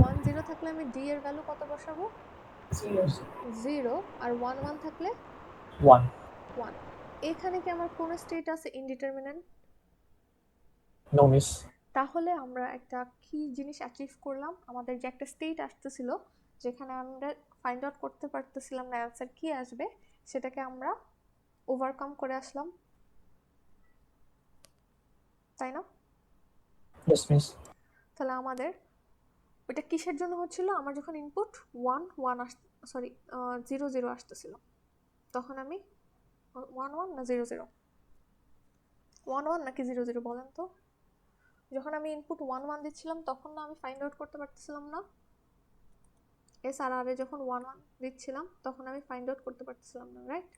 1 0 থাকলে আমি ডি এর ভ্যালু কত বসাবো? 0। আর 1 1 থাকলে 1. 1। এখানে কি আমার কোন স্টেট আছে ইনডিটারমিনেন্ট? No, miss. তাহলে আমরা একটা কি জিনিস অ্যাচিভ করলাম, আমাদের যে একটা স্টেট আসতেছিল যেখানে আমরা ফাইন্ড আউট করতে পারতেছিলাম না অ্যান্সার কি আসবে, সেটাকে আমরা ওভারকাম করে আসলাম, তাই না? Yes, miss. তাহলে আমাদের ওইটা কিসের জন্য হচ্ছিল? আমার যখন ইনপুট 1 1 সরি 0 0 আসতেছিল, তখন আমি 1 1 না 0 0, 1 1 নাকি 0 0 বলেন তো? যখন আমি ইনপুট 1 1 দিচ্ছিলাম তখন না আমি ফাইন্ড আউট করতে পারতেছিলাম না? এস আর আর এ যখন 1 1 দিচ্ছিলাম তখন আমি ফাইন্ড আউট করতে পারতেছিলাম না, রাইট?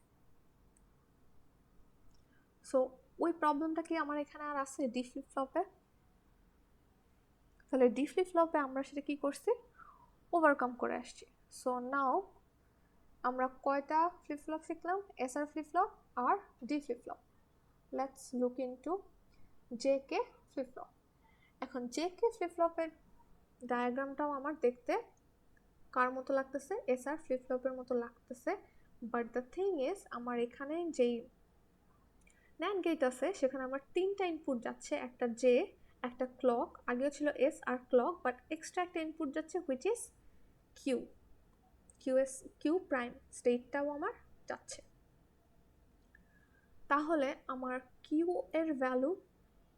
সো ওই প্রবলেমটা কি আমার এখানে আর আছে ডি ফ্লিপ ফ্লপে? তাহলে ডি ফ্লিপ ফ্লপে আমরা সেটা কি করছি? ওভারকাম করে আসছি। সো নাও আমরা কয়টা ফ্লিপ ফ্লপ শিখলাম? এসআর ফ্লিপ ফ্লপ আর D flip flop. Let's look into JK flip flop. এখন জেকে ফ্লিপ ফ্লপের ডায়াগ্রামটাও আমার দেখতে কার মতো লাগতেছে? এসআর ফ্লিপ ফ্লপের মতো লাগতেছে। বাট দ্য থিং ইজ, আমার এখানে যেই NAND গেট আছে সেখানে আমার তিনটা ইনপুট যাচ্ছে, একটা জে, একটা ক্লক, আগেও ছিল S R clock, but extra একটা ইনপুট যাচ্ছে which is Q. Q prime স্টেটটাও আমার যাচ্ছে। তাহলে আমার কিউ এর ভ্যালু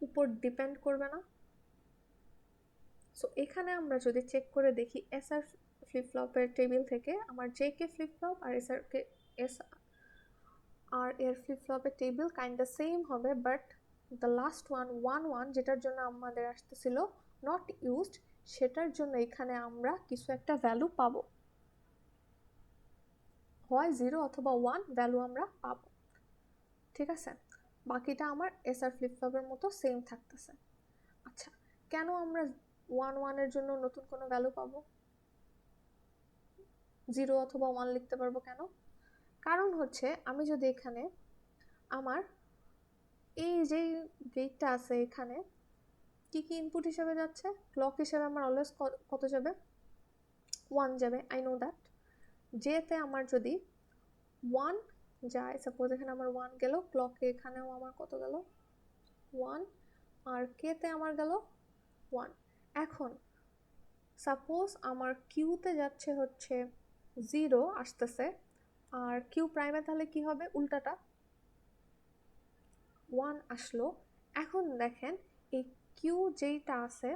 উপর ডিপেন্ড করবে না? সো এখানে আমরা যদি চেক করে দেখি এসআর ফ্লিপ ফ্লপের টেবিল থেকে আমার জে কে ফ্লিপ ফ্লপ আর এস আর এর ফ্লিপ ফ্লপের টেবিল কাইন্ড সেম হবে, বাট দ্য লাস্ট ওয়ান যেটার জন্য আমাদের আসতেছিল নট ইউজড, সেটার জন্য এখানে আমরা কিছু একটা ভ্যালু পাবো, হয় 0 অথবা 1 ভ্যালু আমরা পাবো। ঠিক আছে, বাকিটা আমার এসআর ফ্লিপ ফ্লপের মতো সেম থাকতেছে। আচ্ছা, কেন আমরা 1 জন্য নতুন কোনো ভ্যালু পাবো, 0 অথবা 1 লিখতে পারবো কেন? কারণ হচ্ছে আমি যদি এখানে আমার এই যে গেটটা আছে এখানে কি কি ইনপুট হিসেবে যাচ্ছে, ক্লক হিসেবে আমার অলওয়েজ কত যাবে, 1 যাবে, আই নো দ্যাট। যেতে আমার যদি 1 যায়, সাপোজ এখানে আমার 1 গেল, ক্লকে এখানেও আমার কত গেল 1, আর কেতে আমার গেল 1। এখন সাপোজ আমার কিউতে যাচ্ছে হচ্ছে 0 আসতেছে, আর কিউ প্রাইমে তাহলে কি হবে, উল্টাটা 1 আসলো। এখন দেখেন এই কিউ যেইটা আছে,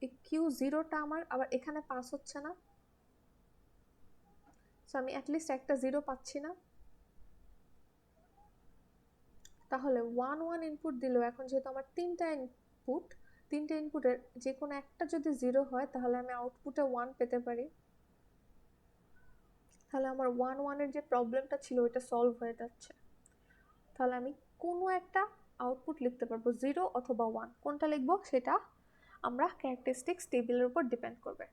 এই কিউ 0টা আমার আবার এখানে পাস হচ্ছে না, সো আমি অ্যাটলিস্ট একটা 0 পাচ্ছি না। তাহলে 1 ইনপুট দিল, এখন যেহেতু আমার তিনটা ইনপুটের যে কোনো একটা যদি 0 হয় তাহলে আমি আউটপুটে 1 পেতে পারি। তাহলে আমার 1 যে প্রবলেমটা ছিল ওইটা সলভ হয়ে যাচ্ছে। তাহলে আমি কোনো একটা আউটপুট লিখতে পারবো, 0 অথবা 1, কোনটা লিখবো সেটা আমরা ক্যারেক্টারিস্টিক্স টেবিলের উপর ডিপেন্ড করবে।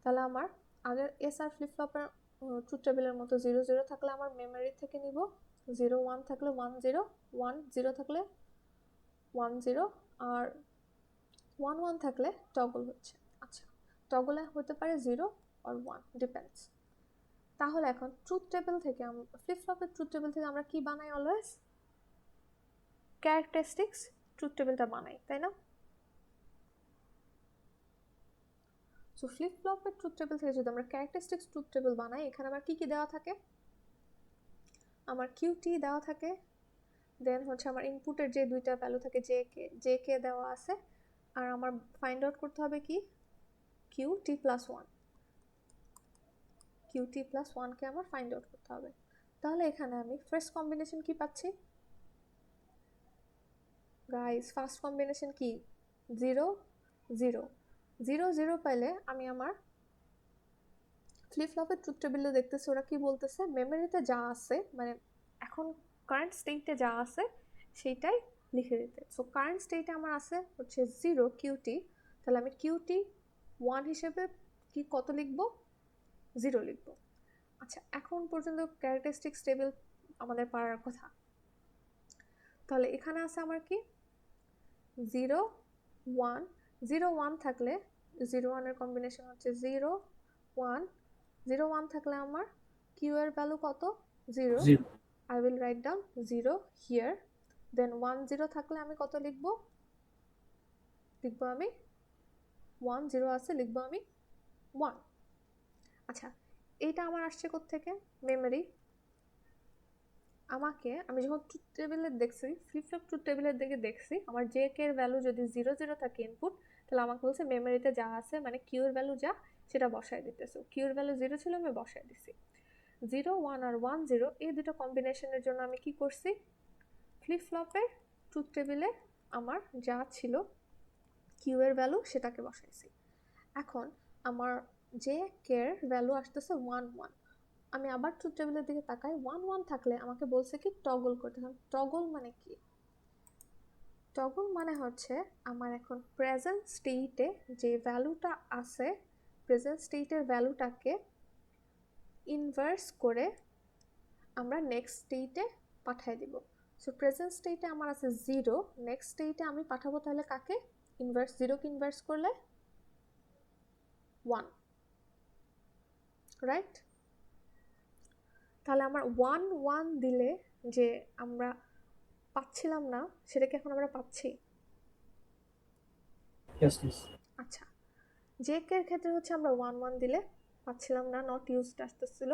তাহলে আমার আগের এসআর ফ্লিপ ফ্লপের ট্রুথ টেবিলের মতো 0 0 থাকলে আমার মেমোরি থেকে নিব, 0 1 থাকলে 1 0, 1 0 থাকলে 1 0, আর 1 1 থাকলে টগল হচ্ছে। আচ্ছা, টগলে হতে পারে 0 আর 1, ডিপেন্ডস। তাহলে এখন ট্রুথ টেবিল থেকে ফ্লিপ ফ্লপের ট্রুথ টেবিল থেকে আমরা কি বানাই, অলওয়েজ ক্যারেক্টারিস্টিক্স ট্রুথ টেবিলটা বানাই, তাই না? সো ফ্লিপ ফ্লপের ট্রুথ টেবিল থেকে যদি আমরা ক্যারেক্টারিস্টিক্স ট্রুথ টেবিল বানাই, এখানে আমার কি কি দেওয়া থাকে, আমার কিউটি দেওয়া থাকে, দেন হচ্ছে আমার ইনপুটের যে দুইটা ভ্যালু থাকে জে কে দেওয়া আছে, আর আমার ফাইন্ড আউট করতে হবে কি কিউটি প্লাস 1, কিউটি প্লাস 1কে আমার ফাইন্ড আউট করতে হবে। তাহলে এখানে আমি ফার্স্ট কম্বিনেশন কি পাচ্ছি গাইস, ফার্স্ট কম্বিনেশন কি 0 0 0 0 পাইলে আমি আমার ফ্লিপ ফ্লপের ট্রুথ টেবিলে দেখতেছি ওরা কি বলতেছে, মেমোরিতে যা আছে মানে এখন কারেন্ট স্টেটে যা আছে সেইটাই লিখে দিতে। সো কারেন্ট স্টেটে আমার আছে হচ্ছে 0 কিউটি, তাহলে আমি কিউটি 1 হিসেবে কি কত লিখব, 0 লিখব। আচ্ছা, এখন পর্যন্ত ক্যারেক্টারিস্টিক্স টেবিল আমাদের পারার কথা। তাহলে এখানে আছে আমার কি 0 1, 0 1 থাকলে 0 1 এর কম্বিনেশন হচ্ছে 0 1, 0 1 থাকলে আমার কিউ এর ভ্যালু কত 0, 0. I will write down 0 here, then 1 0 থাকলে আমি কত লিখব, লিখবো আমি 1 0 আছে, লিখবো আমি 1। আচ্ছা, এইটা আমার আসছে কোত্থেকে, মেমোরি। আমি যখন ট্রুথ টেবিলে দেখছি, ফ্লিপ ফ্লপ ট্রুথ টেবিলের দিকে দেখছি, আমার জে কে এর ভ্যালু যদি 0 0 থাকে ইনপুট, তাহলে আমাকে বলছে মেমোরিতে যা আছে মানে কিউ এর ভ্যালু যা সেটা বসায় দিতেছে। কিউ এর ভ্যালু 0 ছিল, আমি বসায় দিছি। 0 1 আর 1 0 এই দুটো কম্বিনেশনের জন্য আমি কি করছি, ফ্লিপ ফ্লপের ট্রুথ টেবিলে আমার যা ছিল কিউ এর ভ্যালু সেটাকে বসাইছি। এখন আমার জে কে এর ভ্যালু আসতেছে 1 1, আমি আবার ট্রুথ টেবিলের দিকে তাকাই, 1 1 থাকলে আমাকে বলছে কি টগল করতে। টগল মানে কি, টগল মানে হচ্ছে আমার এখন প্রেজেন্ট স্টেটে যে ভ্যালুটা আছে, প্রেজেন্ট স্টেটের ভ্যালুটাকে ইনভার্স করে আমরা নেক্সট স্টেটে পাঠিয়ে দিব। সো প্রেজেন্ট স্টেটে আমার আছে 0, নেক্সট স্টেটে আমি পাঠাবো তাহলে কাকে, ইনভার্স 0কে ইনভার্স করলে 1, রাইট? তাহলে আমার 1 1 দিলে যে আমরা পাচ্ছিলাম না সেটাকে এখন আমরা পাচ্ছি। Yes, yes. আচ্ছা, জে কে এর ক্ষেত্রে হচ্ছে আমরা 1 1 দিলে পাচ্ছিলাম না, নট ইউজড আসতেছিল।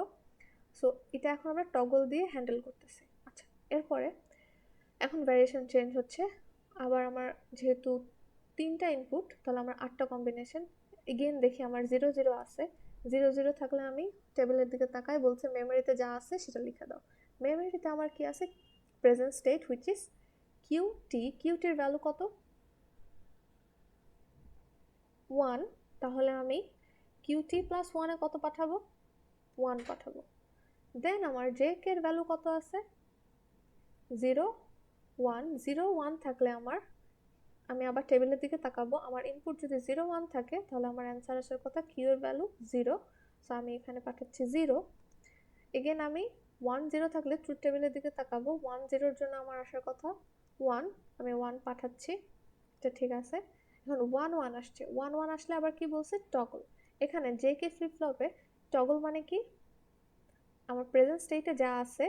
সো এটা এখন আমরা টগল দিয়ে হ্যান্ডেল করতেছি। আচ্ছা, এরপরে এখন ভ্যারিয়েশন চেঞ্জ হচ্ছে, আবার আমার যেহেতু তিনটা ইনপুট তাহলে আমার 8টা কম্বিনেশন। এগেইন দেখি আমার 0 0 আছে, 0 0 থাকলে আমি টেবিলের দিকে তাকাই, বলছে মেমোরিতে যা আছে সেটা লিখে দাও। মেমোরিতে আমার কি আছে? Present state which is Q T. কিউটির ভ্যালু কত? 1। তাহলে আমি কিউটি প্লাস 1 এ কত পাঠাবো? 1 পাঠাবো। দেন আমার জে কে এর ভ্যালু কত আছে? 0 1। 0 1 থাকলে আমি আবার টেবিলের দিকে তাকাবো, আমার ইনপুট যদি 0 1 থাকে তাহলে আমার অ্যান্সার আসার কথা কিউ এর ভ্যালু 0, সো আমি এখানে পাঠাচ্ছি 0। এগেন আমি 1 0 থাকলে ট্রুথ টেবিলের দিকে তাকাবো, 1 0 এর জন্য আমার আসার কথা 1, আমি 1 পাঠাচ্ছি, এটা ঠিক আছে। এখন 1 1 আসছে, 1 1 আসলে আবার কি বলছে? টগল। এখানে জে কে ফ্লিপ ফ্লপে টগল মানে কি? আমার প্রেজেন্ট স্টেটে যা আছে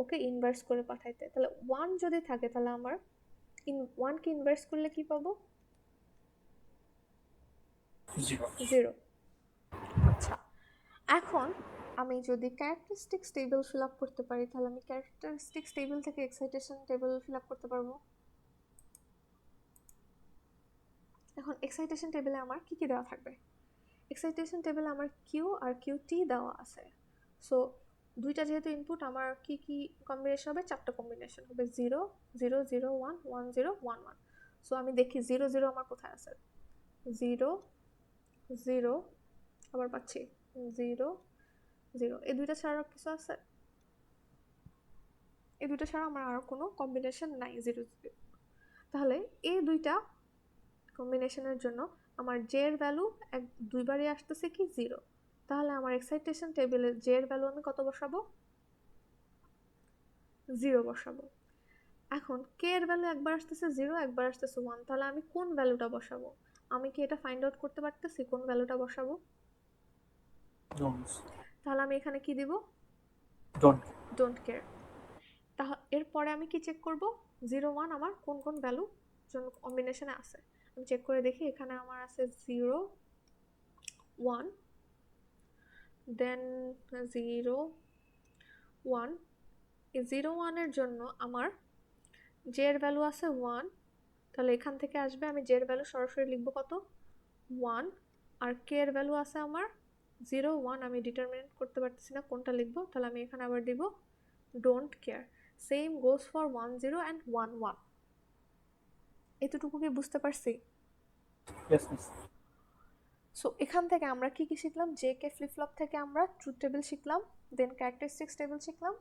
ওকে ইনভার্স করে পাঠাইতে। তাহলে 1 যদি থাকে তাহলে আমার 1 কে ইনভার্স করলে কি পাবো? 0. 0। আচ্ছা, এখন আমি যদি ক্যারেক্টারিস্টিক্স টেবিল ফিল আপ করতে পারি তাহলে আমি ক্যারেক্টারিস্টিক্স টেবিল থেকে এক্সাইটেশন টেবিল ফিল আপ করতে পারবো। এখন এক্সাইটেশন টেবিলে আমার কি কি দেওয়া থাকবে? এক্সাইটেশন টেবিলে আমার কিউ আর কিউটি দেওয়া আছে। সো দুইটা যেহেতু ইনপুট, আমার কি কি কম্বিনেশন হবে? 4টা কম্বিনেশন হবে, 0 0 0 1 1 0 1 1। সো আমি দেখি 0 0 আমার কোথায় আছে? 0 0 আবার পাচ্ছি 0 0। এই দুইটা ছাড়া আর কিছু আছে? এই দুইটা ছাড়া আমার আর কোনো কম্বিনেশন নাই 0 0। তাহলে এই দুইটা কম্বিনেশনের জন্য আমার জে এর ভ্যালু দুইবারই আসতেছে কি? 0। তাহলে আমার এক্সাইটেশন টেবিলে জে এর ভ্যালু আমি কত বসাবো? 0 বসাবো। এখন কে এর ভ্যালু একবার আসতেছে 0, একবার আসতেছে 1, তাহলে আমি কোন ভ্যালুটা বসাবো? আমি কি এটা ফাইন্ড আউট করতে পারতেছি কোন ভ্যালুটা বসাবো? No, miss. তাহলে আমি এখানে কি দিব? Don't. Don't care. তাহলে এরপরে আমি কি চেক করব? 0 1 আমার কোন কোন ভ্যালু জন্য কম্বিনেশনে আছে আমি চেক করে দেখি। এখানে আমার আছে 0 1, দেন 0 1। এই 0 1 এর জন্য আমার জে এর ভ্যালু আছে 1, তাহলে এখান থেকে আসবে, আমি জে এর ভ্যালু সরাসরি লিখব কত? 1। আর কে এর ভ্যালু আছে আমার 0 1, আমি ডিটারমিনেট করতে পারতেছি না কোনটা লিখব, তাহলে আমি এখানে আবার দিব don't care. Same goes for 1 0 and 1 1। এতটুকু কি বুঝতে পারছি? Yes, miss. সো এখান থেকে আমরা কি কি শিখলাম? জে কে ফ্লিপ ফ্লপ থেকে আমরা ট্রুথ টেবিল শিখলাম, দেন ক্যারেক্টারিস্টিক্স টেবিল শিখলাম,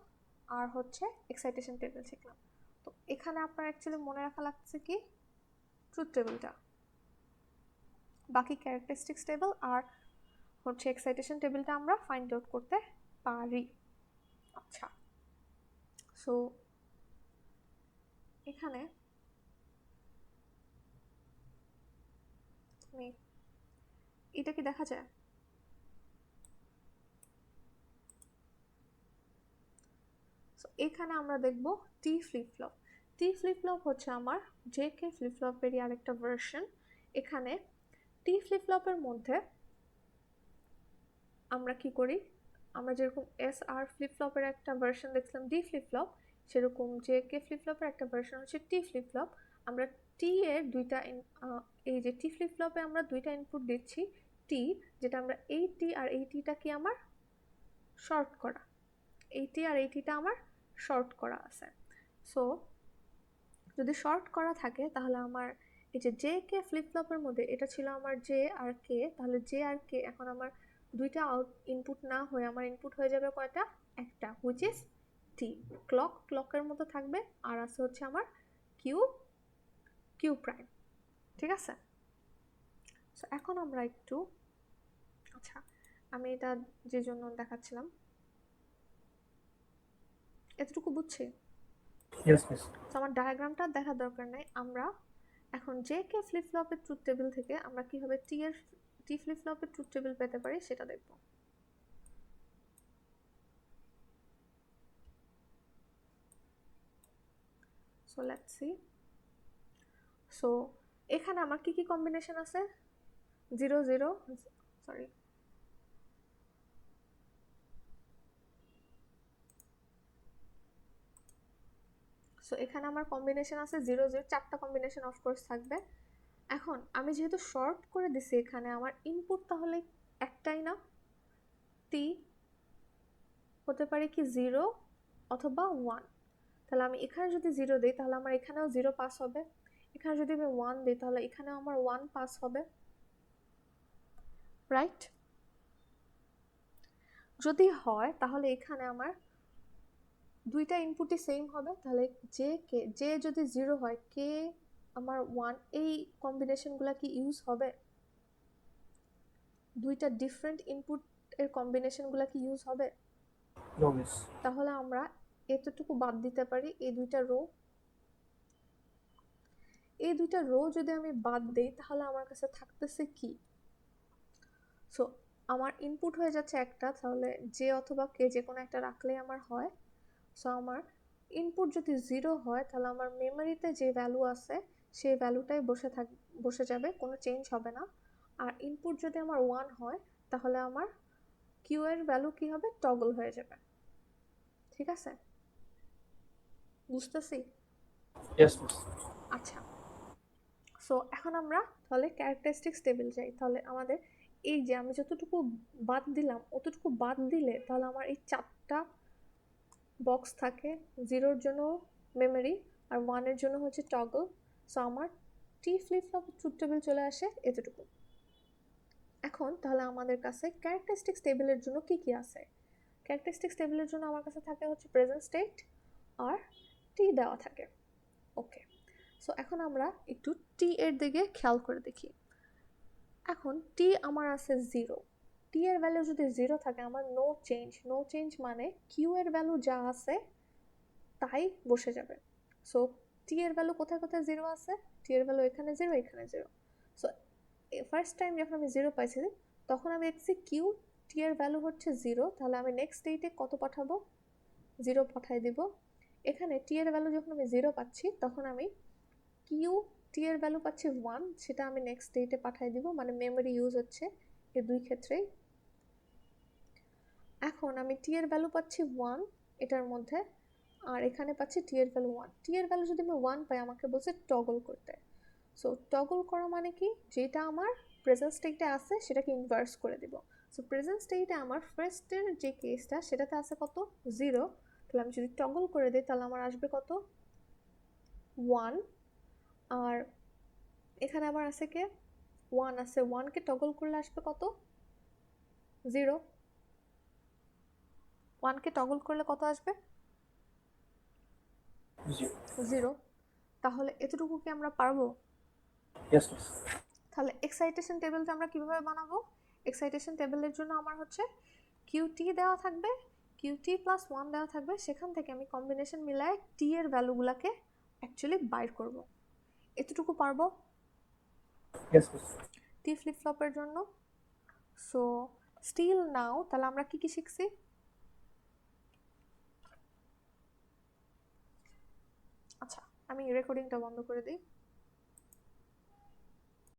আর হচ্ছে এক্সাইটেশন টেবিল শিখলাম। তো এখানে আপনার অ্যাকচুয়ালি মনে রাখা লাগছে কি? ট্রুথ টেবিলটা, বাকি ক্যারেক্টারিস্টিক্স টেবিল আর হচ্ছে এক্সাইটেশন টেবিলটা আমরা ফাইন্ড আউট করতে পারি। আচ্ছা, সো এখানে এটা কি দেখা যায়? সো এখানে আমরা দেখব টি ফ্লিপ ফ্লপ। টি ফ্লিপ ফ্লপ হচ্ছে আমার জে কে ফ্লিপ ফ্লপেরই আরেকটা ভার্সন। এখানে টি ফ্লিপ ফ্লপের মধ্যে আমরা কি করি? আমরা যেরকম এস আর ফ্লিপ ফ্লপের একটা ভার্সন দেখছিলাম ডি ফ্লিপ ফ্লপ, সেরকম জে কে ফ্লিপ ফ্লপের একটা ভার্সন হচ্ছে টি ফ্লিপ ফ্লপ। আমরা টি এর দুইটা এই যে টি ফ্লিপ ফ্লপে আমরা দুইটা ইনপুট দিচ্ছি, টি যেটা আমরা এই টি আর এই টিটা কি আমার শর্ট করা, এই টি আর এই টিটা আমার শর্ট করা আছে। সো যদি শর্ট করা থাকে তাহলে আমার এই যে জে কে ফ্লিপ ফ্লপের মধ্যে এটা ছিল আমার জে আর কে, তাহলে জে আর কে এখন আমার দুইটা ইনপুট না হয়ে আমার ইনপুট হয়ে যাবে কয়টা? একটা, হুইচ ইজ টি। ক্লকের মতো থাকবে, আর আছে হচ্ছে আমার কিউ প্রাইম। ঠিক আছে? সো এখন আমরা একটু, আচ্ছা আমি এটা যে জন্য দেখাচ্ছিলাম এতটুকু বুঝছি। Yes, miss. তো আমার ডায়াগ্রামটা দেখার দরকার নাই। আমরা এখন জে কে ফ্লিপ ফ্লপের ট্রুথ টেবিল থেকে আমরা কিভাবে টি ফ্লিপ ফ্লপের ট্রুথ টেবিল পেতে পারি সেটা দেখব। So let's see. সো এখানে আমার কি কি কম্বিনেশন আছে? 0 0, সরি সো এখানে আমার কম্বিনেশন আছে 0 0, 4টা কম্বিনেশন অফকোর্স থাকবে। এখন আমি যেহেতু শর্ট করে দিছি এখানে আমার ইনপুট তাহলে একটাই না, টি হতে পারে কি 0 অথবা 1। তাহলে আমি এখানে যদি 0 দিই তাহলে আমার এখানেও 0 পাস হবে, এখানে যদি আমি 1 দিই তাহলে এখানেও আমার 1 পাস হবে, রাইট? যদি হয় তাহলে এখানে আমার দুইটা ইনপুটই সেম হবে, তাহলে যে যদি 0 হয় কে আমার 1, এই কম্বিনেশনগুলো কি ইউজ হবে? দুইটা ডিফারেন্ট ইনপুট এর কম্বিনেশনগুলো কি ইউজ হবে? No, miss. তাহলে আমরা এতটুকু বাদ দিতে পারি, এই দুইটা রো যদি আমি বাদ দেই তাহলে আমার কাছে থাকতেছে কি? সো আমার ইনপুট হয়ে যাচ্ছে একটা, তাহলে যে অথবা কে যে কোনো একটা রাখলেই আমার হয়। সো আমার ইনপুট যদি 0 হয় তাহলে আমার মেমোরিতে যে ভ্যালু আছে সেই ভ্যালুটাই বসে যাবে, কোনো চেঞ্জ হবে না। আর ইনপুট যদি আমার 1 হয় তাহলে আমার কিউ এর ভ্যালু কি হবে? টগল হয়ে যাবে। ঠিক আছে, বুঝতেছি? Yes, miss. আচ্ছা, সো এখন আমরা তাহলে ক্যারেক্টারিস্টিক্স টেবিল যাই। তাহলে আমাদের এই যে আমি যতটুকু বাদ দিলাম অতটুকু বাদ দিলে তাহলে আমার এই 4টা বক্স থাকে, 0-এর জন্য মেমোরি আর 1-এর জন্য হচ্ছে টগল। সো আমার টি ফ্লিপ ফ্লপ ট্রুথ টেবিল চলে আসে এতটুকু। এখন তাহলে আমাদের কাছে ক্যারেক্টারিস্টিক্স টেবিলের জন্য কি কি আছে? ক্যারেক্টারিস্টিক্স টেবিলের জন্য আমার কাছে থাকে হচ্ছে প্রেজেন্ট স্টেট আর টি দেওয়া থাকে। ওকে, সো এখন আমরা একটু টি এর দিকে খেয়াল করে দেখি। এখন টি আমার আছে 0, টি এর ভ্যালু যদি 0 থাকে আমার নো চেঞ্জ মানে কিউ এর ভ্যালু যা আছে তাই বসে যাবে। সো টি এর ভ্যালু কোথায় কোথায় 0 আছে? টি এর ভ্যালু এখানে 0, এখানে 0। সো ফার্স্ট টাইম যখন আমি 0 পাইছি তখন আমি দেখছি কিউ টি এর ভ্যালু হচ্ছে 0, তাহলে আমি নেক্সট স্টেটে কত পাঠাবো? 0 পাঠাই দিব। এখানে টি এর ভ্যালু যখন আমি 0 পাচ্ছি তখন আমি কিউ টি এর ভ্যালু পাচ্ছি 1, সেটা আমি নেক্সট স্টেটে পাঠাই দিব, মানে মেমোরি ইউজ হচ্ছে এই দুই ক্ষেত্রেই। এখন আমি টি এর ভ্যালু পাচ্ছি 1 এটার মধ্যে, আর এখানে পাচ্ছি টি এর ভ্যালু 1। টি এর ভ্যালু যদি আমি 1 পাই আমাকে বলছে টগল করতে। সো টগল করা মানে কি? যেটা আমার প্রেজেন্ট স্টেটে আছে সেটাকে ইনভার্স করে দিব। সো প্রেজেন্ট স্টেটে আমার ফার্স্টের যে কেসটা সেটাতে আছে কত? 0। তাহলে আমি যদি টগল করে দিই তাহলে আমার আসবে কত? 1। আর এখানে আবার আছে কে? 1 আছে, 1কে টগল করলে আসবে কত? 0। 1কে টগল করলে কত আসবে? 0। তাহলে এতটুকু কি আমরা পারবো? Yes, miss. তাহলে এক্সাইটেশন টেবিলটা আমরা কিভাবে বানাবো? এক্সাইটেশন টেবিলের জন্য আমার হচ্ছে কিউটি দেওয়া থাকবে, কিউটি প্লাস 1 দেওয়া থাকবে, সেখান থেকে আমি কম্বিনেশন মিলায় টি এর ভ্যালুগুলোকে অ্যাকচুয়ালি বাইর করব। এতটুকু পারবো Yes, miss. টি ফ্লিপ ফ্লপের জন্য। সো স্টিল নাও তাহলে আমরা কি কি শিখছি? আচ্ছা, আমি রেকর্ডিংটা বন্ধ করে দিই।